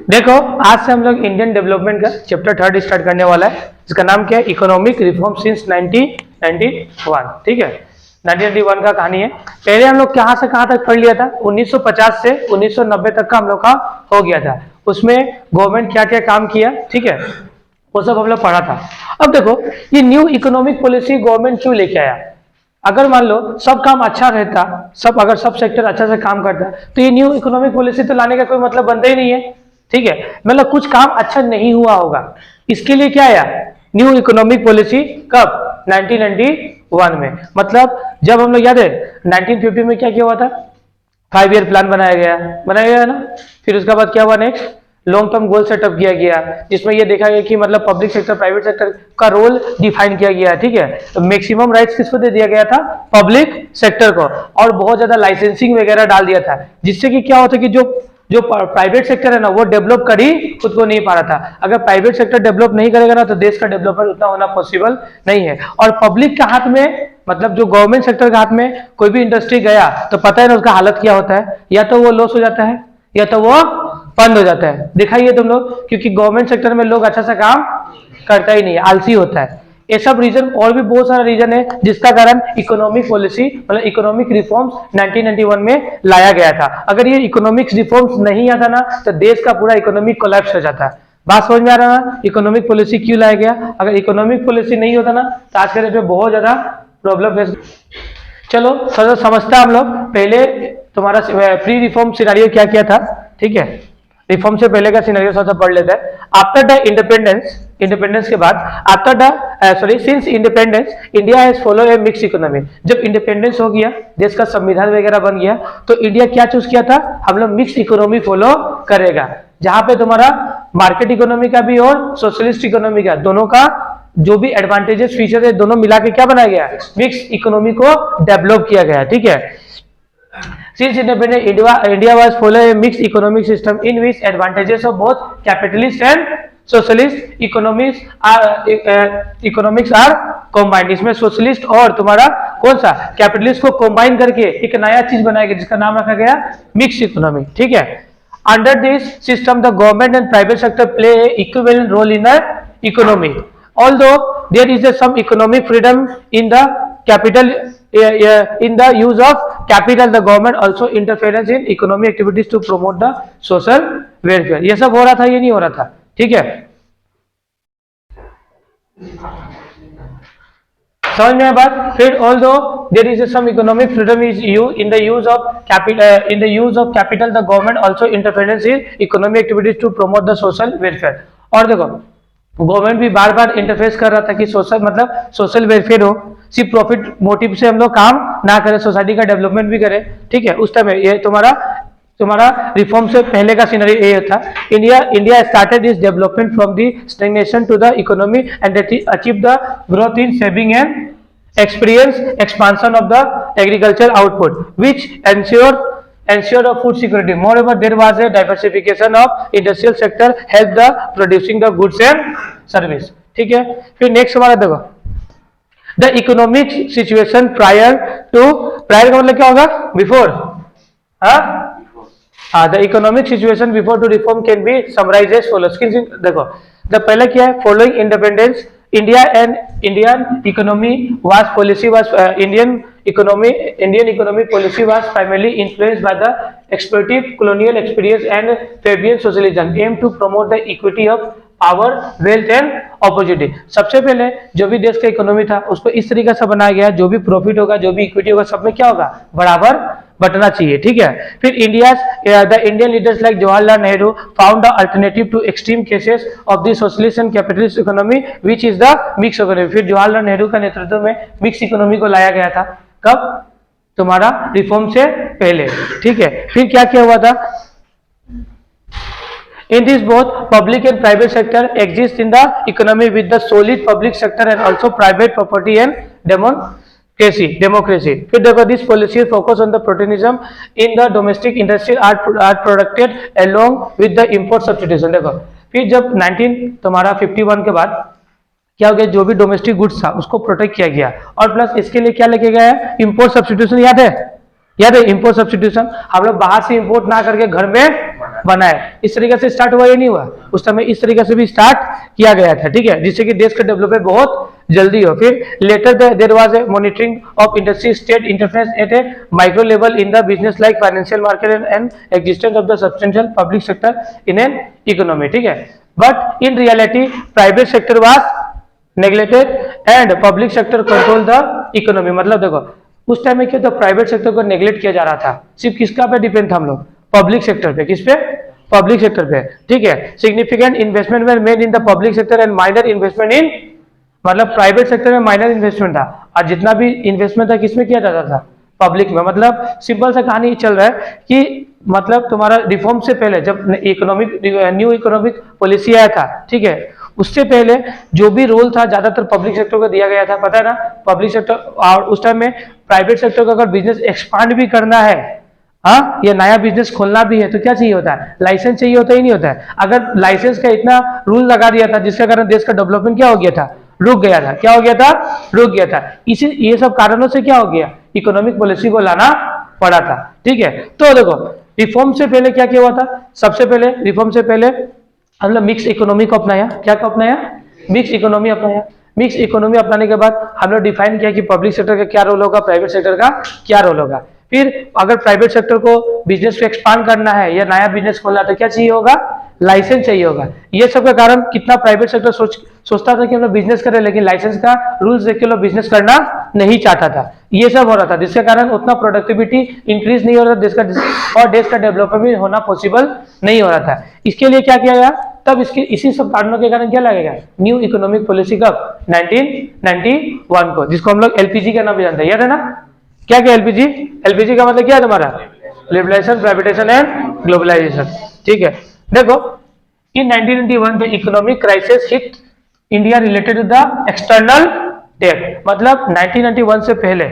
देखो आज से हम लोग इंडियन डेवलपमेंट का चैप्टर 3 स्टार्ट करने वाला है, जिसका नाम क्या है, इकोनॉमिक रिफॉर्म सिंस 1991। ठीक है, 1991 का कहानी है। पहले हम लोग कहां से कहां तक पढ़ लिया था, 1950 से 1990 तक का हम लोग का हो गया था। उसमें गवर्नमेंट क्या क्या काम किया, ठीक है, वो सब हम लोग पढ़ा था। अब देखो ये न्यू इकोनॉमिक पॉलिसी गवर्नमेंट क्यों लेके आया। अगर मान लो सब काम अच्छा रहता, अगर सब सेक्टर अच्छा से काम करता, तो ये न्यू इकोनॉमिक पॉलिसी तो लाने का कोई मतलब बनता ही नहीं है। ठीक है, मतलब कुछ काम अच्छा नहीं हुआ होगा, इसके लिए क्या आया न्यू इकोनॉमिक पॉलिसी। कब, 1991 में। मतलब जब हम लोग याद है 1950 में क्या किया हुआ था, 5 ईयर प्लान बनाया गया ना। फिर उसके बाद क्या हुआ, next long term goal setup किया गया, जिसमें ये देखा गया कि मतलब पब्लिक सेक्टर प्राइवेट सेक्टर का रोल डिफाइन किया गया। ठीक है, तो मैक्सिमम राइट्स किसको दे दिया गया था, पब्लिक सेक्टर को, और बहुत ज्यादा लाइसेंसिंग वगैरह डाल दिया था, जिससे कि क्या होता कि जो प्राइवेट सेक्टर है ना, वो डेवलप कर ही खुद को नहीं पा रहा था। अगर प्राइवेट सेक्टर डेवलप नहीं करेगा ना, तो देश का डेवलपमेंट उतना होना पॉसिबल नहीं है। और पब्लिक के हाथ में, मतलब जो गवर्नमेंट सेक्टर के हाथ में कोई भी इंडस्ट्री गया, तो पता है ना उसका हालत क्या होता है, या तो वो लॉस हो जाता है या तो वो बंद हो जाता है। दिखाइए तुम लोग, क्योंकि गवर्नमेंट सेक्टर में लोग अच्छा सा काम करता ही नहीं है, आलसी होता है। ये सब रीजन, और भी बहुत सारा रीजन है जिसका कारण इकोनॉमिक पॉलिसी मतलब इकोनॉमिक रिफॉर्म्स 1991 में लाया गया था। अगर ये इकोनॉमिक रिफॉर्म्स नहीं आता ना, तो देश का पूरा इकोनॉमिक कोलैप्स हो जाता है। बात समझ में आ रहा है ना, इकोनॉमिक पॉलिसी क्यों लाया गया। अगर इकोनॉमिक पॉलिसी नहीं होता ना, तो आज के डेट में बहुत ज्यादा प्रॉब्लम फेस। चलो थोड़ा समझता हम लोग। पहले तुम्हारा प्री रिफॉर्म सिनेरियो क्या किया था, ठीक है, रिफॉर्म से पहले का सिनेरियो थोड़ा सा पढ़ लेते हैं। आफ्टर द इंडिपेंडेंस के बाद, after the sins independence India has follow A mix economy. जब इंडिपेंडेंस हो गया, देश का संविधान वगैरह बन गया, तो इंडिया क्या चूज किया था, हम लोग मिक्स इकोनॉमी फॉलो करेगा, जहां पे तुम्हारा मार्केट इकोनॉमी का भी और सोशलिस्ट इकोनॉमी का दोनों का जो भी एडवांटेजेस फीचर है, दोनों मिला के क्या बनाया गया, मिक्स इकोनॉमी को डेवलप किया गया। ठीक है, Since independent India was follow a mixed economic system in which advantages of both capitalist and socialist economics are combined। इसमें सोशलिस्ट और तुम्हारा कौन सा कैपिटलिस्ट को कंबाइन करके एक नया चीज बनाया गया, जिसका नाम रखा गया मिक्स इकोनॉमी। ठीक है, under this system the government and private sector play a equivalent role in the economy, although there is some economic freedom in the capital in the use of capital, the government also interference in economic activities to promote the social welfare। ये सब हो रहा था, ये नहीं हो रहा था। ठीक है, समझ में बात। फिर although there is some economic freedom is in the use of capital, the government also interference in economic activities to promote the social welfare। और देखो गवर्नमेंट भी बार बार इंटरफेस कर रहा था कि सोशल वेलफेयर हो, सिर्फ प्रॉफिट मोटिव से हम लोग काम ना करें, सोसाइटी का डेवलपमेंट भी करें। ठीक है, उस टाइम ये तुम्हारा रिफॉर्म से पहले का सिनेरियो ये था। India started is development from the stagnation to the economy and achieve the growth in saving and experience expansion of the agriculture output which ensure of food security। Moreover, there was a diversification of industrial sector help the producing the goods and service। ठीक है, फिर next हमारा देखो the economic situation prior का मतलब क्या होगा, before. the economic situation before to reform can be summarized as follows। देखो the पहले क्या है, following independence Indian economy policy was primarily influenced by the exploitative colonial experience and Fabian socialism aimed to promote the equity of power, wealth and opportunity। सबसे पहले जो भी देश का इकोनॉमी था उसको इस तरीके से बनाया गया, जो भी प्रॉफिट होगा, जो भी इक्विटी होगा, सब में क्या होगा, बराबर बटना चाहिए। ठीक है, फिर the Indian leaders like Jawaharlal Nehru found the alternative to extreme cases of the socialist and capitalist economy which is the mix economy. फिर जवाहरलाल नेहरू का नेतृत्व में मिक्स इकोनॉमी को लाया गया था। कब, तुम्हारा रिफॉर्म से पहले। ठीक है, फिर क्या किया हुआ था, in this both public and private sector exist in the economy with the solid public sector and also private property and democracy। फिर देखो this policy focus on the protectionism in the domestic industry are protected along with the import substitution। देखो फिर जब 1951 के बाद क्या हो गया, जो भी डोमेस्टिक गुड्स था उसको प्रोटेक्ट किया गया, और प्लस इसके लिए क्या लेके गया है, इंपोर्ट सब्स्टिट्यूशन। याद है इंपोर्ट सब्स्टिट्यूशन, हम लोग बाहर से इंपोर्ट ना करके घर में बना है। इस तरीके से स्टार्ट हुआ या नहीं हुआ? उस समय इस तरीके से भी स्टार्ट किया गया था, ठीक है, जिससे कि देश का डेवलपमेंट बहुत जल्दी हो। फिर later there was a monitoring of industry state interference at a micro level in the business like financial market and existence of the substantial public sector in an economy, ठीक है। But in reality private sector was neglected and public sector control the economy. मतलब देखो उस time में क्या था, private sector को neglect किया जा रहा था। सिर्फ किसका पे डिपेंड था हम लोग? पब्लिक सेक्टर पे। किस पे? पब्लिक सेक्टर पे, ठीक है। Significant investment were made in the public sector and minor investment इन, मतलब प्राइवेट सेक्टर में माइनर इन्वेस्टमेंट था और जितना भी इन्वेस्टमेंट था किसमें किया जाता था? पब्लिक में। मतलब सिंपल सा कहानी चल रहा है कि मतलब तुम्हारा रिफॉर्म से पहले जब इकोनॉमिक न्यू इकोनॉमिक पॉलिसी आया था, ठीक है, उससे पहले जो भी रोल था ज्यादातर पब्लिक सेक्टर को दिया गया था, पता है ना, पब्लिक सेक्टर। और उस टाइम में प्राइवेट सेक्टर को अगर बिजनेस एक्सपांड भी करना है, हाँ, या नया बिजनेस खोलना भी है तो क्या चाहिए होता है? लाइसेंस चाहिए होता ही नहीं होता है। अगर लाइसेंस का इतना रूल लगा दिया था जिसके कारण देश का डेवलपमेंट क्या हो गया था? रुक गया था। क्या हो गया था? रुक गया था। इसी ये सब कारणों से क्या हो गया? इकोनॉमिक पॉलिसी को लाना पड़ा था, ठीक है। तो देखो रिफॉर्म से पहले क्या किया हुआ था? सबसे पहले रिफॉर्म से पहले हम लोग मिक्स इकोनॉमी को अपनाया। क्या को अपनाया? मिक्स इकोनॉमी अपनाया। मिक्स इकोनॉमी अपनाने के बाद हम लोग डिफाइन किया कि पब्लिक सेक्टर का क्या रोल होगा, प्राइवेट सेक्टर का क्या रोल होगा। फिर अगर प्राइवेट सेक्टर को बिजनेस को एक्सपांड करना है या नया बिजनेस खोलना है तो क्या चाहिए होगा? लाइसेंस चाहिए होगा। ये सब के कारण कितना प्राइवेट सेक्टर सोचता था कि हम लोग बिजनेस करें, लेकिन लाइसेंस का रूल्स देख के लोग बिजनेस करना नहीं चाहता था। ये सब हो रहा था जिसके कारण उतना प्रोडक्टिविटी इंक्रीज नहीं हो रहा था देश का, और देश का डेवलपमेंट होना पॉसिबल नहीं हो रहा था। इसके लिए क्या किया गया? तब इसके इसी सब कारणों के कारण क्या लगेगा? न्यू इकोनॉमिक पॉलिसी कब? 1991 को, जिसको हम लोग एलपीजी का नाम भी जानते हैं, याद है ना? क्या क्या एलपीजी? एलपीजी का मतलब क्या है तुम्हारा? लिबरलाइजेशन, प्राइवेटाइजेशन एंड ग्लोबलाइजेशन, ठीक है। देखो in 1991 the economic crisis hit India related to the external debt. मतलब 1991 से पहले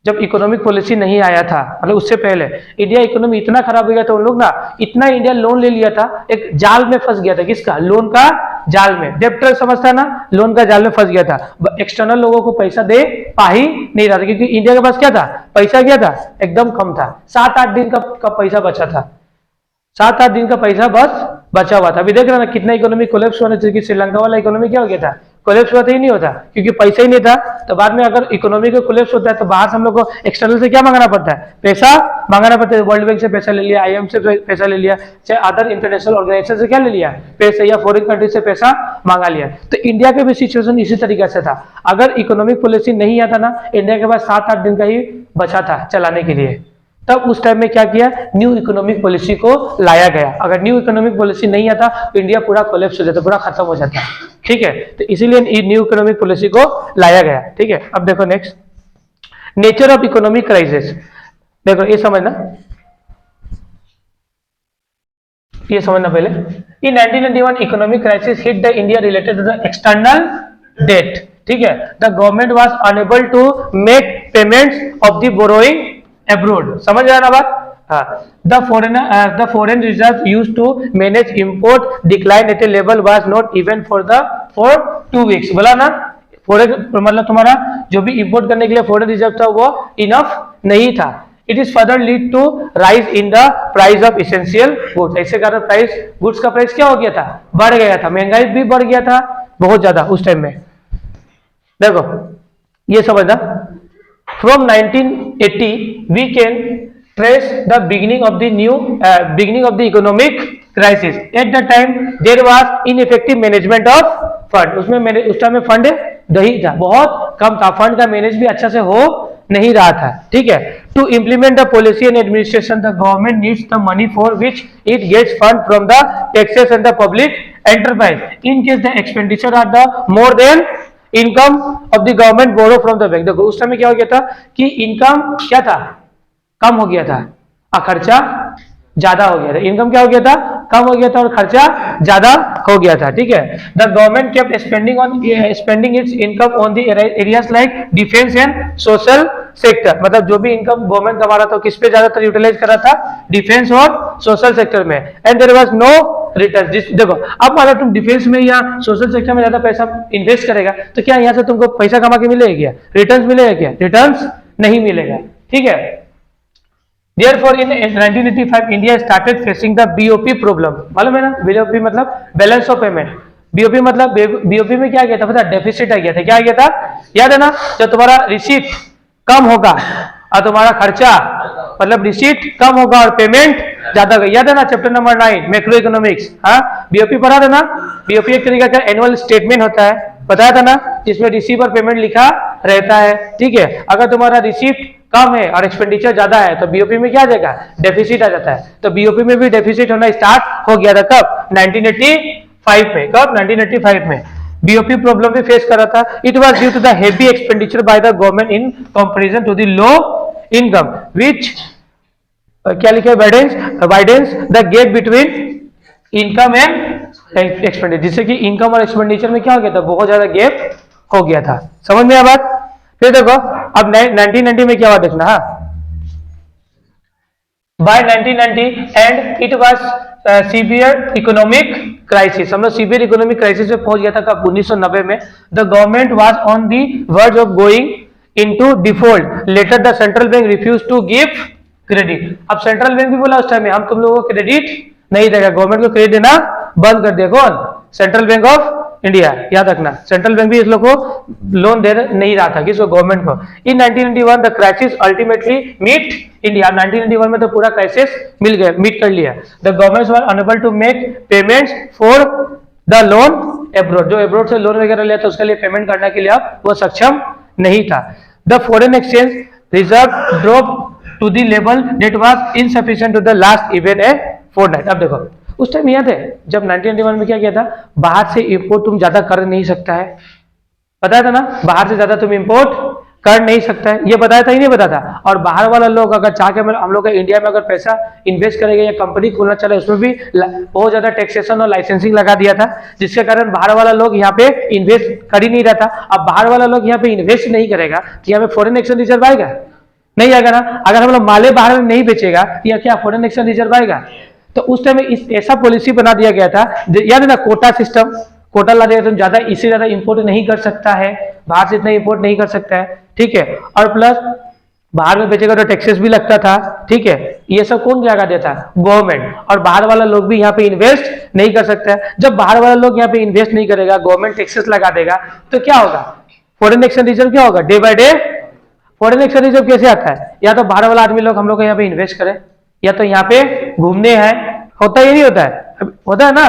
जब इकोनॉमिक पॉलिसी नहीं आया था, मतलब उससे पहले इंडिया इकोनॉमी इतना खराब हो गया था, उन लोग ना इतना इंडिया लोन ले लिया था, एक जाल में फंस गया था। किसका? लोन का जाल में। डेब्टर समझता है ना, लोन का जाल में फंस गया था। एक्सटर्नल लोगों को पैसा दे पा ही नहीं रहा था क्योंकि इंडिया के पास क्या था? पैसा क्या था? एकदम कम था। 7-8 दिन का पैसा बचा था। 7-8 दिन का पैसा बस बचा हुआ था। अभी देख रहे ना कितना इकोनॉमी कोलैप्स होने से, श्रीलंका वाला इकोनॉमी क्या हो गया था? कोलैप्स हुआ था ही नहीं होता क्योंकि पैसा ही नहीं था। तो बाद में अगर इकोनॉमी का कोलैप्स होता है तो बाहर से हम लोग को एक्सटर्नल से क्या मांगना पड़ता है? पैसा मांगना पड़ता है। वर्ल्ड बैंक से पैसा ले लिया, IMF से पैसा ले लिया, चाहे अदर इंटरनेशनल ऑर्गेनाइजेशन से क्या ले लिया? पैसा, या फॉरेन कंट्री से पैसा मांगा लिया। तो इंडिया के भी सिचुएशन इसी तरीके से था। अगर इकोनॉमिक पॉलिसी नहीं आता ना, इंडिया के पास 7-8 दिन का ही बचा था चलाने के लिए। तब उस टाइम में क्या किया? न्यू इकोनॉमिक पॉलिसी को लाया गया। अगर न्यू इकोनॉमिक पॉलिसी नहीं आता तो इंडिया पूरा कोलैप्स हो जाता, पूरा खत्म हो जाता, ठीक है। तो इसीलिए न्यू इकोनॉमिक पॉलिसी को लाया गया, ठीक है। अब देखो next, nature of economic crisis. देखो ये समझना पहले। In 1991 economic crisis hit the India related to the external debt, ठीक है। The government was unable to make payments of the borrowing abroad। समझ रहा ना बात? हाँ। The foreign reserve used to manage import decline at a level was not even for 2 weeks। बोला ना, foreign मतलब तुम्हारा जो भी इंपोर्ट करने के लिए फॉरेन रिजर्व था वो इनफ नहीं था। It is further lead to rise in the price of essential goods. ऐसे कारण प्राइस, गुड्स का प्राइस क्या हो गया था? बढ़ गया था। महंगाई भी बढ़ गया था बहुत ज्यादा उस टाइम में। देखो ये समझना, from 1980 we can trace the beginning of the economic crisis. At the time there was ineffective management of fund। उसमें उस टाइम में फंड नहीं था, बहुत कम था, फंड का मैनेज भी अच्छा से हो नहीं रहा था, ठीक है। To implement the policy and administration the government needs the money for which it gets fund from the taxes and the public enterprise. In case the expenditure are the more than income of the government borrow from the bank. देखो उस समय क्या हो गया था कि income क्या था? कम हो गया था और खर्चा ज्यादा हो गया था। इनकम क्या हो गया था? कम हो गया था और खर्चा ज्यादा हो गया था, ठीक है। The government kept spending it's income on the areas like defence and social sector. मतलब जो भी इनकम गवर्नमेंट कमा रहा था किस पे ज्यादातर यूटिलाइज कर रहा था? डिफेंस और सोशल सेक्टर में। And there was no return. देखो अब मान लो तुम डिफेंस में या सोशल सेक्टर में ज्यादा पैसा इन्वेस्ट करेगा तो क्या यहाँ से तुमको पैसा कमा के मिलेगा क्या? रिटर्न्स मिलेगा क्या? रिटर्न्स नहीं मिलेगा, ठीक है। Therefore, in 1985, India started facing the BOP problem. मालूम है ना, BOP मतलब बैलेंस ऑफ पेमेंट। BOP मतलब BOP में क्या गया था पता, डेफिसिट आ गया था। क्या आ गया था, याद है ना, जब तुम्हारा रिसीट कम होगा और तुम्हारा खर्चा मतलब रिसीट कम होगा और पेमेंट ज्यादा होगा। याद है ना, चैप्टर नंबर 9 मैक्रो इकोनॉमिक्स। हाँ, BOP पढ़ा था ना। BOP एक तरीका का एनुअल स्टेटमेंट होता है, बताया था ना, जिसमें रिसीव और पेमेंट लिखा रहता है। ठीक है, अगर तुम्हारा रिसीट कम है और एक्सपेंडिचर ज्यादा है तो बीओपी में क्या आ जाएगा, डेफिसिट आ जाता है। तो बीओपी में भी डेफिसिट होना स्टार्ट हो गया था कब, 1985 में। कब, 1985 में बीओपी प्रॉब्लम भी फेस कर रहा था। It was due to the heavy expenditure by the government in comparison to the low income which क्या लिखा है, widens the gap between income and expenditure, जिससे कि इनकम और एक्सपेंडिचर में क्या हो गया था, बहुत ज्यादा गैप हो गया था। समझ में आया बात। फिर देखो अब 1990 में क्या हुआ देखना। हाँ, by 1990 and it was severe economic crisis. हम लोग सीवियर इकोनॉमिक क्राइसिस में पहुंच गया था कब, 1990 में। The government was on the verge of going into default. Later the central bank refuse to give credit. अब सेंट्रल बैंक भी बोला उस टाइम में, हम तुम लोगों को क्रेडिट नहीं देगा, गवर्नमेंट को क्रेडिट देना बंद कर दिया। कौन, सेंट्रल बैंक ऑफ इंडिया। याद रखना, सेंट्रल बैंक भी इस लोग को लोन दे नहीं रहा था, किसको, गवर्नमेंट को। In 1991 the crisis ultimately meet India. 1991 में तो पूरा क्राइसिस मिल गया, मीट कर लिया। The governments were unable to make payments for the loan abroad. जो एब्रोड से लोन वगैरह लिया था उसके लिए पेमेंट करने के लिए अब वो सक्षम नहीं था। The foreign exchange reserve drop to the level that was insufficient to the last even a fortnight. अब देखो उस टाइम याद है जब 1991 में क्या किया था, बाहर से इंपोर्ट तुम ज्यादा कर नहीं सकता है, बताया था ना, बाहर से ज्यादा तुम इंपोर्ट कर नहीं सकता है, ये बताया था ही नहीं बताया था। और बाहर वाला लोग अगर चाह के हम लोग का इंडिया में अगर पैसा इन्वेस्ट करेंगे या कंपनी खोलना चले, उसमें भी बहुत ज्यादा टैक्सेशन और लाइसेंसिंग लगा दिया था, जिसके कारण बाहर वाला लोग यहाँ पे इन्वेस्ट कर ही नहीं रहा था। अब बाहर वाला लोग यहाँ पे इन्वेस्ट नहीं करेगा तो यहाँ पे फॉरेन एक्सचेंज रिजर्व आएगा, नहीं आएगा ना। अगर हम लोग माले बाहर में नहीं बेचेगा तो यहाँ क्या फॉरेन एक्सचेंज रिजर्व आएगा। तो उस टाइम इस ऐसा पॉलिसी बना दिया गया था, याद है ना, कोटा सिस्टम, कोटा ला दिया, तुम ज्यादा इससे ज्यादा इंपोर्ट नहीं कर सकता है, बाहर से इतना इंपोर्ट नहीं कर सकता है। ठीक है, और प्लस बाहर में बेचेगा तो टैक्सेस भी लगता था। ठीक है, ये सब कौन लगा देता, गवर्नमेंट। और बाहर वाला लोग भी यहाँ पे इन्वेस्ट नहीं कर सकता है। जब बाहर वाला लोग यहाँ पे इन्वेस्ट नहीं करेगा, गवर्नमेंट टैक्सेस लगा देगा, तो क्या होगा, फॉरेन एक्सचेंज रिजर्व क्या होगा, day by day. Foreign exchange reserve कैसे आता है, या तो बाहर वाला आदमी लोग हम लोग यहाँ पे इन्वेस्ट करे, या तो यहाँ पे घूमने हैं, होता ही नहीं होता है, होता है ना।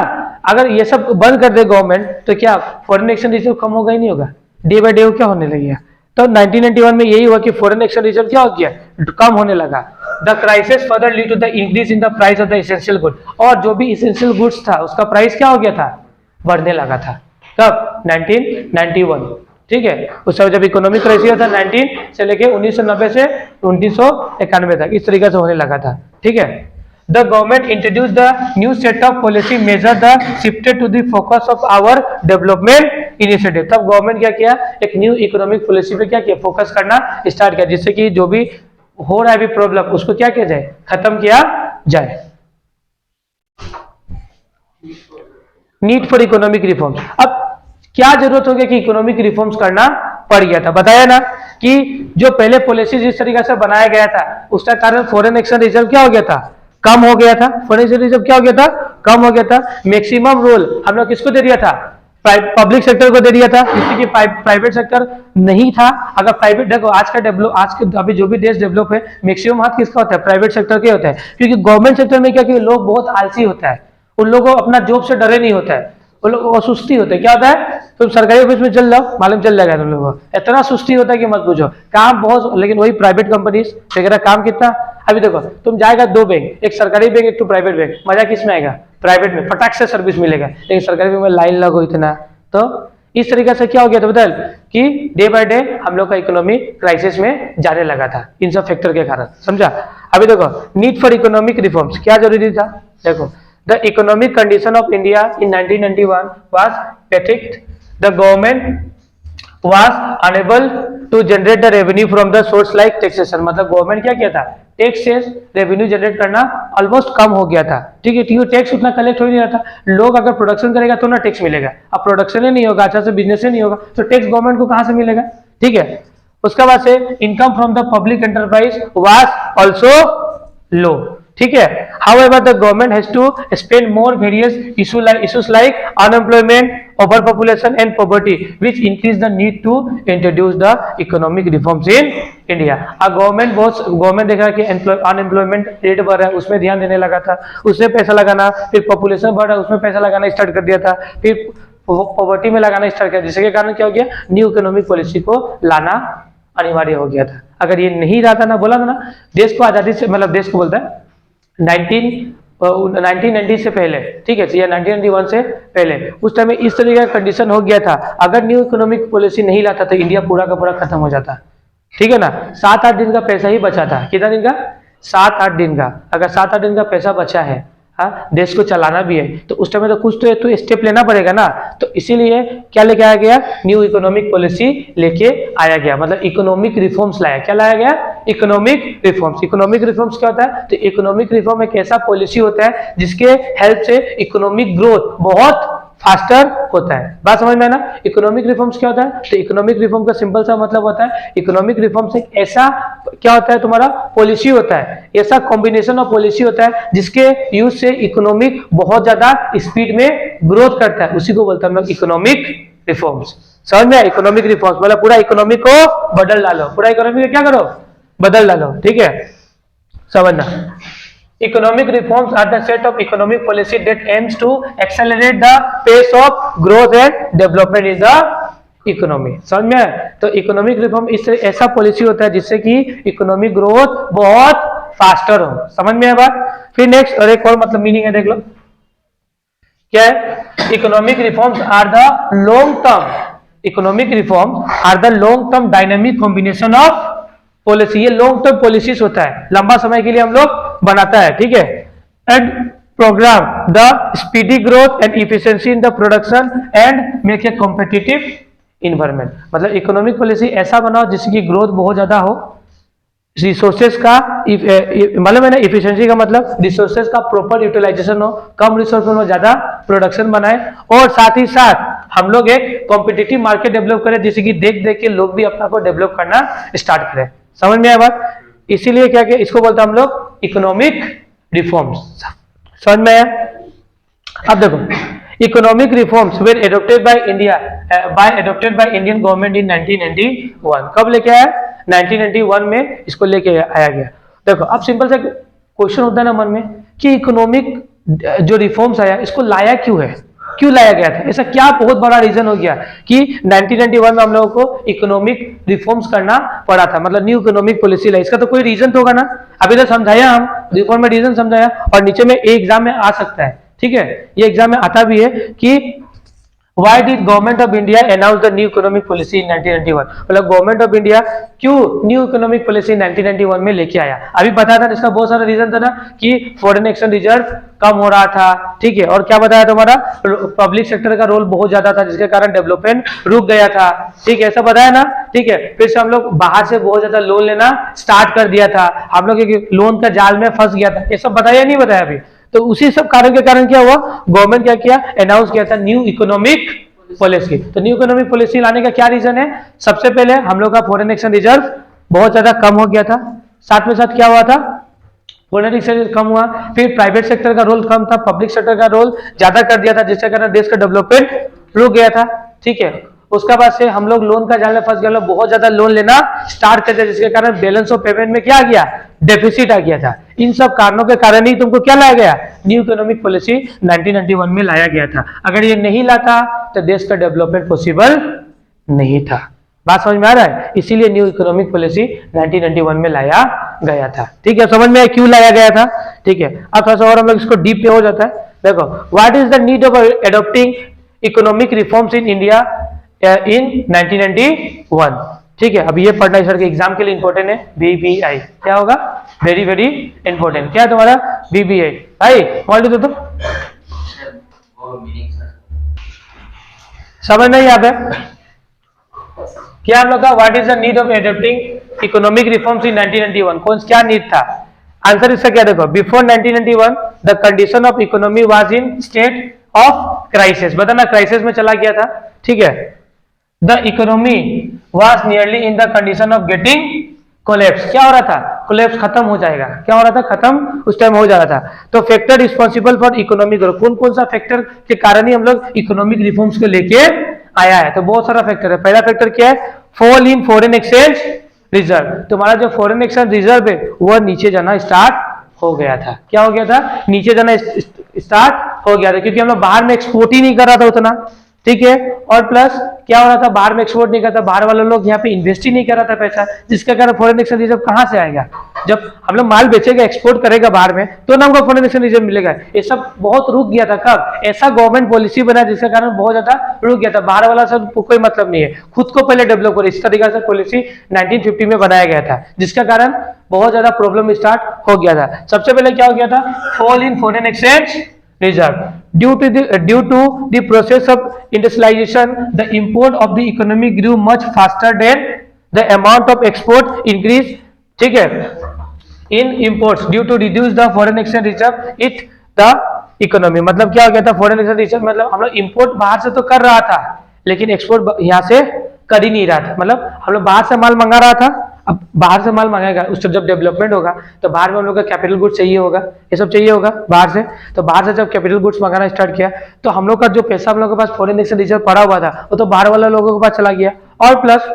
अगर ये सब बंद कर दे गवर्नमेंट तो क्या फॉरेन एक्सचेंज रिजर्व कम होगा ही नहीं होगा, डे बाय डे क्या होने लगेगा। तो 1991 में यही हुआ कि फॉरेन एक्सचेंज रिजर्व क्या हो गया, कम होने लगा। The crisis further lead to the increase in the price of the essential good. और जो भी एसेंशियल गुड्स था उसका प्राइस क्या हो गया था, बढ़ने लगा था। कब, 1991। ठीक है, उस समय जब इकोनॉमिक क्राइसिस था 19 से लेके 1990 से 1991 तक, इस तरीके से होने लगा था। ठीक है, the government introduce the new set of policy major the shifted to the focus of our development initiative. तब गवर्नमेंट क्या किया, एक न्यू इकोनॉमिक पॉलिसी पे क्या किया, फोकस करना स्टार्ट किया, जिससे कि जो भी हो रहा है भी प्रॉब्लम उसको क्या किया जाए, खत्म किया जाए। Need for economic reforms. अब क्या जरूरत हो गया कि इकोनॉमिक रिफॉर्म्स करना पड़ गया था, बताया ना कि जो पहले पॉलिसी जिस तरीके से बनाया गया था उसका कारण फॉरेन एक्सचेंज रिजर्व क्या हो गया था, कम हो गया था। फॉरेन एक्सचेंज रिजर्व क्या हो गया था, कम हो गया था। मैक्सिमम रोल हम लोग किसको दे दिया था, पब्लिक सेक्टर को दे दिया था, जिससे कि प्राइवेट सेक्टर नहीं था। अगर प्राइवेट, देखो आज के अभी जो भी देश डेवलप है, मैक्सिमम हाथ किसका होता है, प्राइवेट सेक्टर के होता है। क्योंकि गवर्नमेंट सेक्टर में क्या कि लोग बहुत आलसी होता है, उन लोगों को अपना जॉब से डरे नहीं होता है, वो लोग सुस्ती होते हैं। क्या होता है, तुम सरकारी ऑफिस में चल जाओ, मालूम चल जाएगा तुम लोगों को, इतना सुस्ती होता है कि मत पूछो, काम बहुत। लेकिन वही प्राइवेट कंपनीज वगैरह काम कितना, अभी देखो तुम जाएगा दो बैंक, एक सरकारी बैंक एक तो प्राइवेट बैंक, मजा किस में आएगा, प्राइवेट में फटाक से सर्विस मिलेगा। लेकिन सरकारी बैंक में लाइन लगो इतना। तो इस तरीके से क्या हो गया था बदल कि डे बाय डे हम लोग का इकोनॉमी क्राइसिस में जाने लगा था, इन सब फैक्टर के कारण, समझा। अभी देखो नीड फॉर इकोनॉमिक रिफॉर्म्स क्या जरूरी था, देखो the economic condition of India in 1991 was pathetic. The government was unable to generate the revenue from the source like taxation. मतलब गवर्नमेंट क्या किया था, टैक्स से रेवेन्यू जनरेट करना ऑलमोस्ट कम हो गया था। ठीक है, क्योंकि टैक्स उतना कलेक्ट हो नहीं रहा था। लोग अगर प्रोडक्शन करेगा तो ना टैक्स मिलेगा, अब प्रोडक्शन ही नहीं होगा, अच्छा से बिजनेस ही नहीं होगा, तो टैक्स गवर्नमेंट को कहाँ से मिलेगा। ठीक है, उसके बाद से income from the public enterprise was also low, ठीक है। However, the government has to spend more various issues like unemployment, overpopulation and poverty, which increase the need to introduce the economic reforms in India. अब government देख रहा है कि unemployment rate बढ़ रहा है, उसमें ध्यान देने लगा था, उसमें पैसा लगाना, फिर पॉपुलेशन बढ़ रहा है, उसमें पैसा लगाना स्टार्ट कर दिया था, फिर पॉवर्टी में लगाना स्टार्ट किया, जिसके कारण क्या हो गया, न्यू इकोनॉमिक पॉलिसी को लाना अनिवार्य हो गया था। अगर ये नहीं रहता ना, बोला था ना, देश को आजादी से, मतलब देश को बोलता है 1990 से पहले, ठीक है, या 1991 से पहले, उस टाइम में इस तरीके का कंडीशन हो गया था। अगर न्यू इकोनॉमिक पॉलिसी नहीं लाता तो इंडिया पूरा का पूरा खत्म हो जाता, ठीक है ना। 7-8 दिन का पैसा ही बचा था, कितना दिन का, 7-8 दिन का। अगर 7-8 दिन का पैसा बचा है, हाँ, देश को चलाना भी है, तो उस टाइम में तो कुछ तो स्टेप लेना पड़ेगा ना। तो इसीलिए क्या लेके आया गया, न्यू इकोनॉमिक पॉलिसी लेके आया गया, मतलब इकोनॉमिक रिफॉर्म्स लाया। क्या लाया गया, इकोनॉमिक रिफॉर्म्स। इकोनॉमिक रिफॉर्म्स क्या होता है, तो इकोनॉमिक रिफॉर्म एक ऐसा पॉलिसी होता है जिसके हेल्प से इकोनॉमिक ग्रोथ बहुत फास्टर होता है। बात समझ में है ना। इकोनॉमिक रिफॉर्म्स क्या होता है, तो इकोनॉमिक रिफॉर्म का सिंपल सा मतलब होता है, इकोनॉमिक रिफॉर्म्स एक ऐसा क्या होता है, तुम्हारा पॉलिसी होता है, ऐसा कॉम्बिनेशन ऑफ पॉलिसी होता है जिसके यूज से इकोनॉमिक बहुत ज्यादा स्पीड में ग्रोथ करता है, उसी को बोलते हैं हम लोग इकोनॉमिक रिफॉर्म्स। समझ में, इकोनॉमिक रिफॉर्म्स मतलब पूरा इकोनॉमिक को बदल डालो, पूरा इकोनॉमिक को क्या करो, बदल डालो, ठीक है, समझना। Economic reforms are the set of economic policy that aims to accelerate the pace of growth and development in the economy. समझ में। तो इकोनॉमिक रिफॉर्म इस ऐसा पॉलिसी होता है जिससे कि इकोनॉमिक ग्रोथ बहुत फास्टर हो। समझ में है बात। फिर नेक्स्ट और एक और मतलब मीनिंग है, देख लो क्या है। Economic reforms are the long term, economic reforms are the long term dynamic combination of policy. ये लॉन्ग टर्म पॉलिसीज होता है, लंबा समय के लिए हम लोग बनाता है, ठीक है। And programme the speedy growth and efficiency in the production and make a competitive environment. मतलब इकोनॉमिक पॉलिसी ऐसा बनाओ जिसकी की ग्रोथ बहुत ज्यादा हो, रिसोर्सेज का मतलब है ना, इफिशिएंसी का मतलब रिसोर्सेज का प्रॉपर यूटिलाइजेशन हो, कम रिसोर्स में ज्यादा प्रोडक्शन बनाए, और साथ ही साथ हम लोग एक कॉम्पिटिटिव मार्केट डेवलप करें जिससे कि देख देख के लोग भी अपना को डेवलप करना स्टार्ट करें। समझ में आया बात। इसीलिए क्या क्या इसको बोलते हैं हम लोग इकोनॉमिक रिफॉर्म्स। समझ में आया। अब देखो, economic reforms were adopted by Indian government in 1991। कब लेके आया, 1991 में इसको लेके आया गया। देखो अब सिंपल सा क्वेश्चन होता है ना मन में कि इकोनॉमिक जो रिफॉर्म्स आया इसको लाया क्यों है, क्यों लाया गया था, ऐसा क्या बहुत बड़ा रीजन हो गया कि 1991 में हम लोगों को इकोनॉमिक रिफॉर्म्स करना पड़ा था, मतलब न्यू इकोनॉमिक पॉलिसी लाई। इसका तो कोई रीजन तो होगा ना। अभी तो समझाया हम रिफॉर्म में रीजन समझाया, और नीचे में एग्जाम में आ सकता है, ठीक है, ये एग्जाम में आता भी है कि Why did government of India announce the new economic policy in 1991? मतलब गवर्नमेंट ऑफ इंडिया क्यों न्यू इकोनॉमिक पॉलिसी 1991 में लेके आया। अभी पता था इसका बहुत सारा रीजन था ना कि फॉरेन एक्सचेंज रिजर्व कम हो रहा था, ठीक है, और क्या बताया तुम्हारा पब्लिक सेक्टर का रोल बहुत ज्यादा था जिसके कारण डेवलपमेंट रुक गया था, ठीक है, ऐसा बताया ना, ठीक है। फिर से हम लोग बाहर से बहुत ज्यादा लोन लेना स्टार्ट कर दिया था, हम लोग एक लोन का जाल में फंस गया था, ये सब बताया नहीं बताया अभी। तो उसी सब कारण के कारण क्या हुआ, गवर्नमेंट क्या किया, अनाउंस किया था न्यू इकोनॉमिक पॉलिसी। तो न्यू इकोनॉमिक पॉलिसी लाने का क्या रीजन है, सबसे पहले हम लोग का फॉरेन एक्सचेंज रिजर्व बहुत ज्यादा कम हो गया था, साथ में साथ क्या हुआ था, फॉरेन एक्सचेंज कम हुआ, फिर प्राइवेट सेक्टर का रोल कम था, पब्लिक सेक्टर का रोल ज्यादा कर दिया था जिसके कारण देश का डेवलपमेंट रुक गया था, ठीक है। उसके बाद से हम लोग लोन का जाल में फंस गए, बहुत ज्यादा लोन लेना स्टार्ट कर दिया जिसके कारण बैलेंस ऑफ पेमेंट में क्या आ गया, डेफिसिट आ गया था। इन सब कारणों के कारण ही तुमको क्या लाया गया, न्यू इकोनॉमिक पॉलिसी 1991 में लाया गया था। अगर ये नहीं लाता तो देश का डेवलपमेंट पॉसिबल नहीं था। बात समझ में आ रहा है। इसीलिए न्यू इकोनॉमिक पॉलिसी 1991 में लाया गया था, ठीक है। समझ में क्यों लाया गया था, ठीक है। अब थोड़ा सा और हम लोग इसको डीप पे हो जाता है। देखो, what is the need of adopting economic reforms in India in 1991, ठीक है। अब ये पढ़ना सर के एग्जाम के लिए इंपॉर्टेंट है। बीबीआई क्या होगा, वेरी वेरी इंपॉर्टेंट। क्या है तुम्हारा बीबीआई भाई, पढ़ लो। तो समझ नहीं आता क्या हम लोग का, what is the need of adopting economic reforms in 1991, कौन क्या नीड था। आंसर इसका क्या देखो, before 1991 the condition of economy was in state of crisis. बताना क्राइसिस में चला गया था, ठीक है। The economy was nearly in the condition of getting collapse, क्या हो रहा था, कोलैप्स खत्म हो जाएगा, क्या हो रहा था, खत्म उस टाइम हो जा रहा था। तो factor responsible for economic growth, कौन कौन सा फैक्टर के कारण ही हम लोग इकोनॉमिक रिफॉर्म्स को लेके आया है, तो बहुत सारा फैक्टर है। पहला फैक्टर क्या है, fall in foreign exchange reserve, तुम्हारा जो फॉरेन एक्सचेंज रिजर्व है वह नीचे जाना स्टार्ट हो गया था, क्या हो गया था, नीचे जाना स्टार्ट हो गया था, क्योंकि हम लोग बाहर में एक्सपोर्ट ही नहीं कर रहा था उतना, ठीक है। और प्लस क्या हो रहा था, बाहर में एक्सपोर्ट नहीं करता, बाहर वाले लोग यहाँ पे इन्वेस्ट ही नहीं कर रहा था पैसा, जिसके कारण फॉरेन एक्सचेंज रिजर्व कहाँ से आएगा, जब हम लोग माल बेचेगा एक्सपोर्ट करेगा बाहर में तो ना हमको फॉरेन एक्सचेंज रिजर्व मिलेगा। ये सब बहुत रुक गया था, कब, ऐसा गवर्नमेंट पॉलिसी बना जिसके कारण बहुत ज्यादा रुक गया था, बाहर वाला सब कोई मतलब नहीं है, खुद को पहले डेवलप करो, इस तरीके से पॉलिसी 1950 में बनाया गया था, जिसका कारण बहुत ज्यादा प्रॉब्लम स्टार्ट हो गया था। सबसे पहले क्या हो गया था, fall in foreign exchange reserve due to the process of industrialization, the import of the economy grew much faster than the amount of export increase, ठीक है, in imports due to reduce the foreign exchange reserve it the economy, मतलब क्या हो गया था, foreign exchange reserve मतलब हम लोग import बाहर से तो कर रहा था लेकिन एक्सपोर्ट यहाँ से कर ही नहीं रहा था, मतलब हम लोग बाहर से माल मंगा रहा था, अब बाहर से माल मंगाएगा उससे जब डेवलपमेंट होगा तो बाहर में हम लोग का कैपिटल गुड्स चाहिए होगा, ये सब चाहिए होगा बाहर से, तो बाहर से जब कैपिटल गुड्स मंगाना स्टार्ट किया तो हम लोग का जो पैसा हम लोग के पास फॉरेन एक्सचेंज रिजर्व पड़ा हुआ था वो तो बाहर वाले लोगों के पास चला गया, और प्लस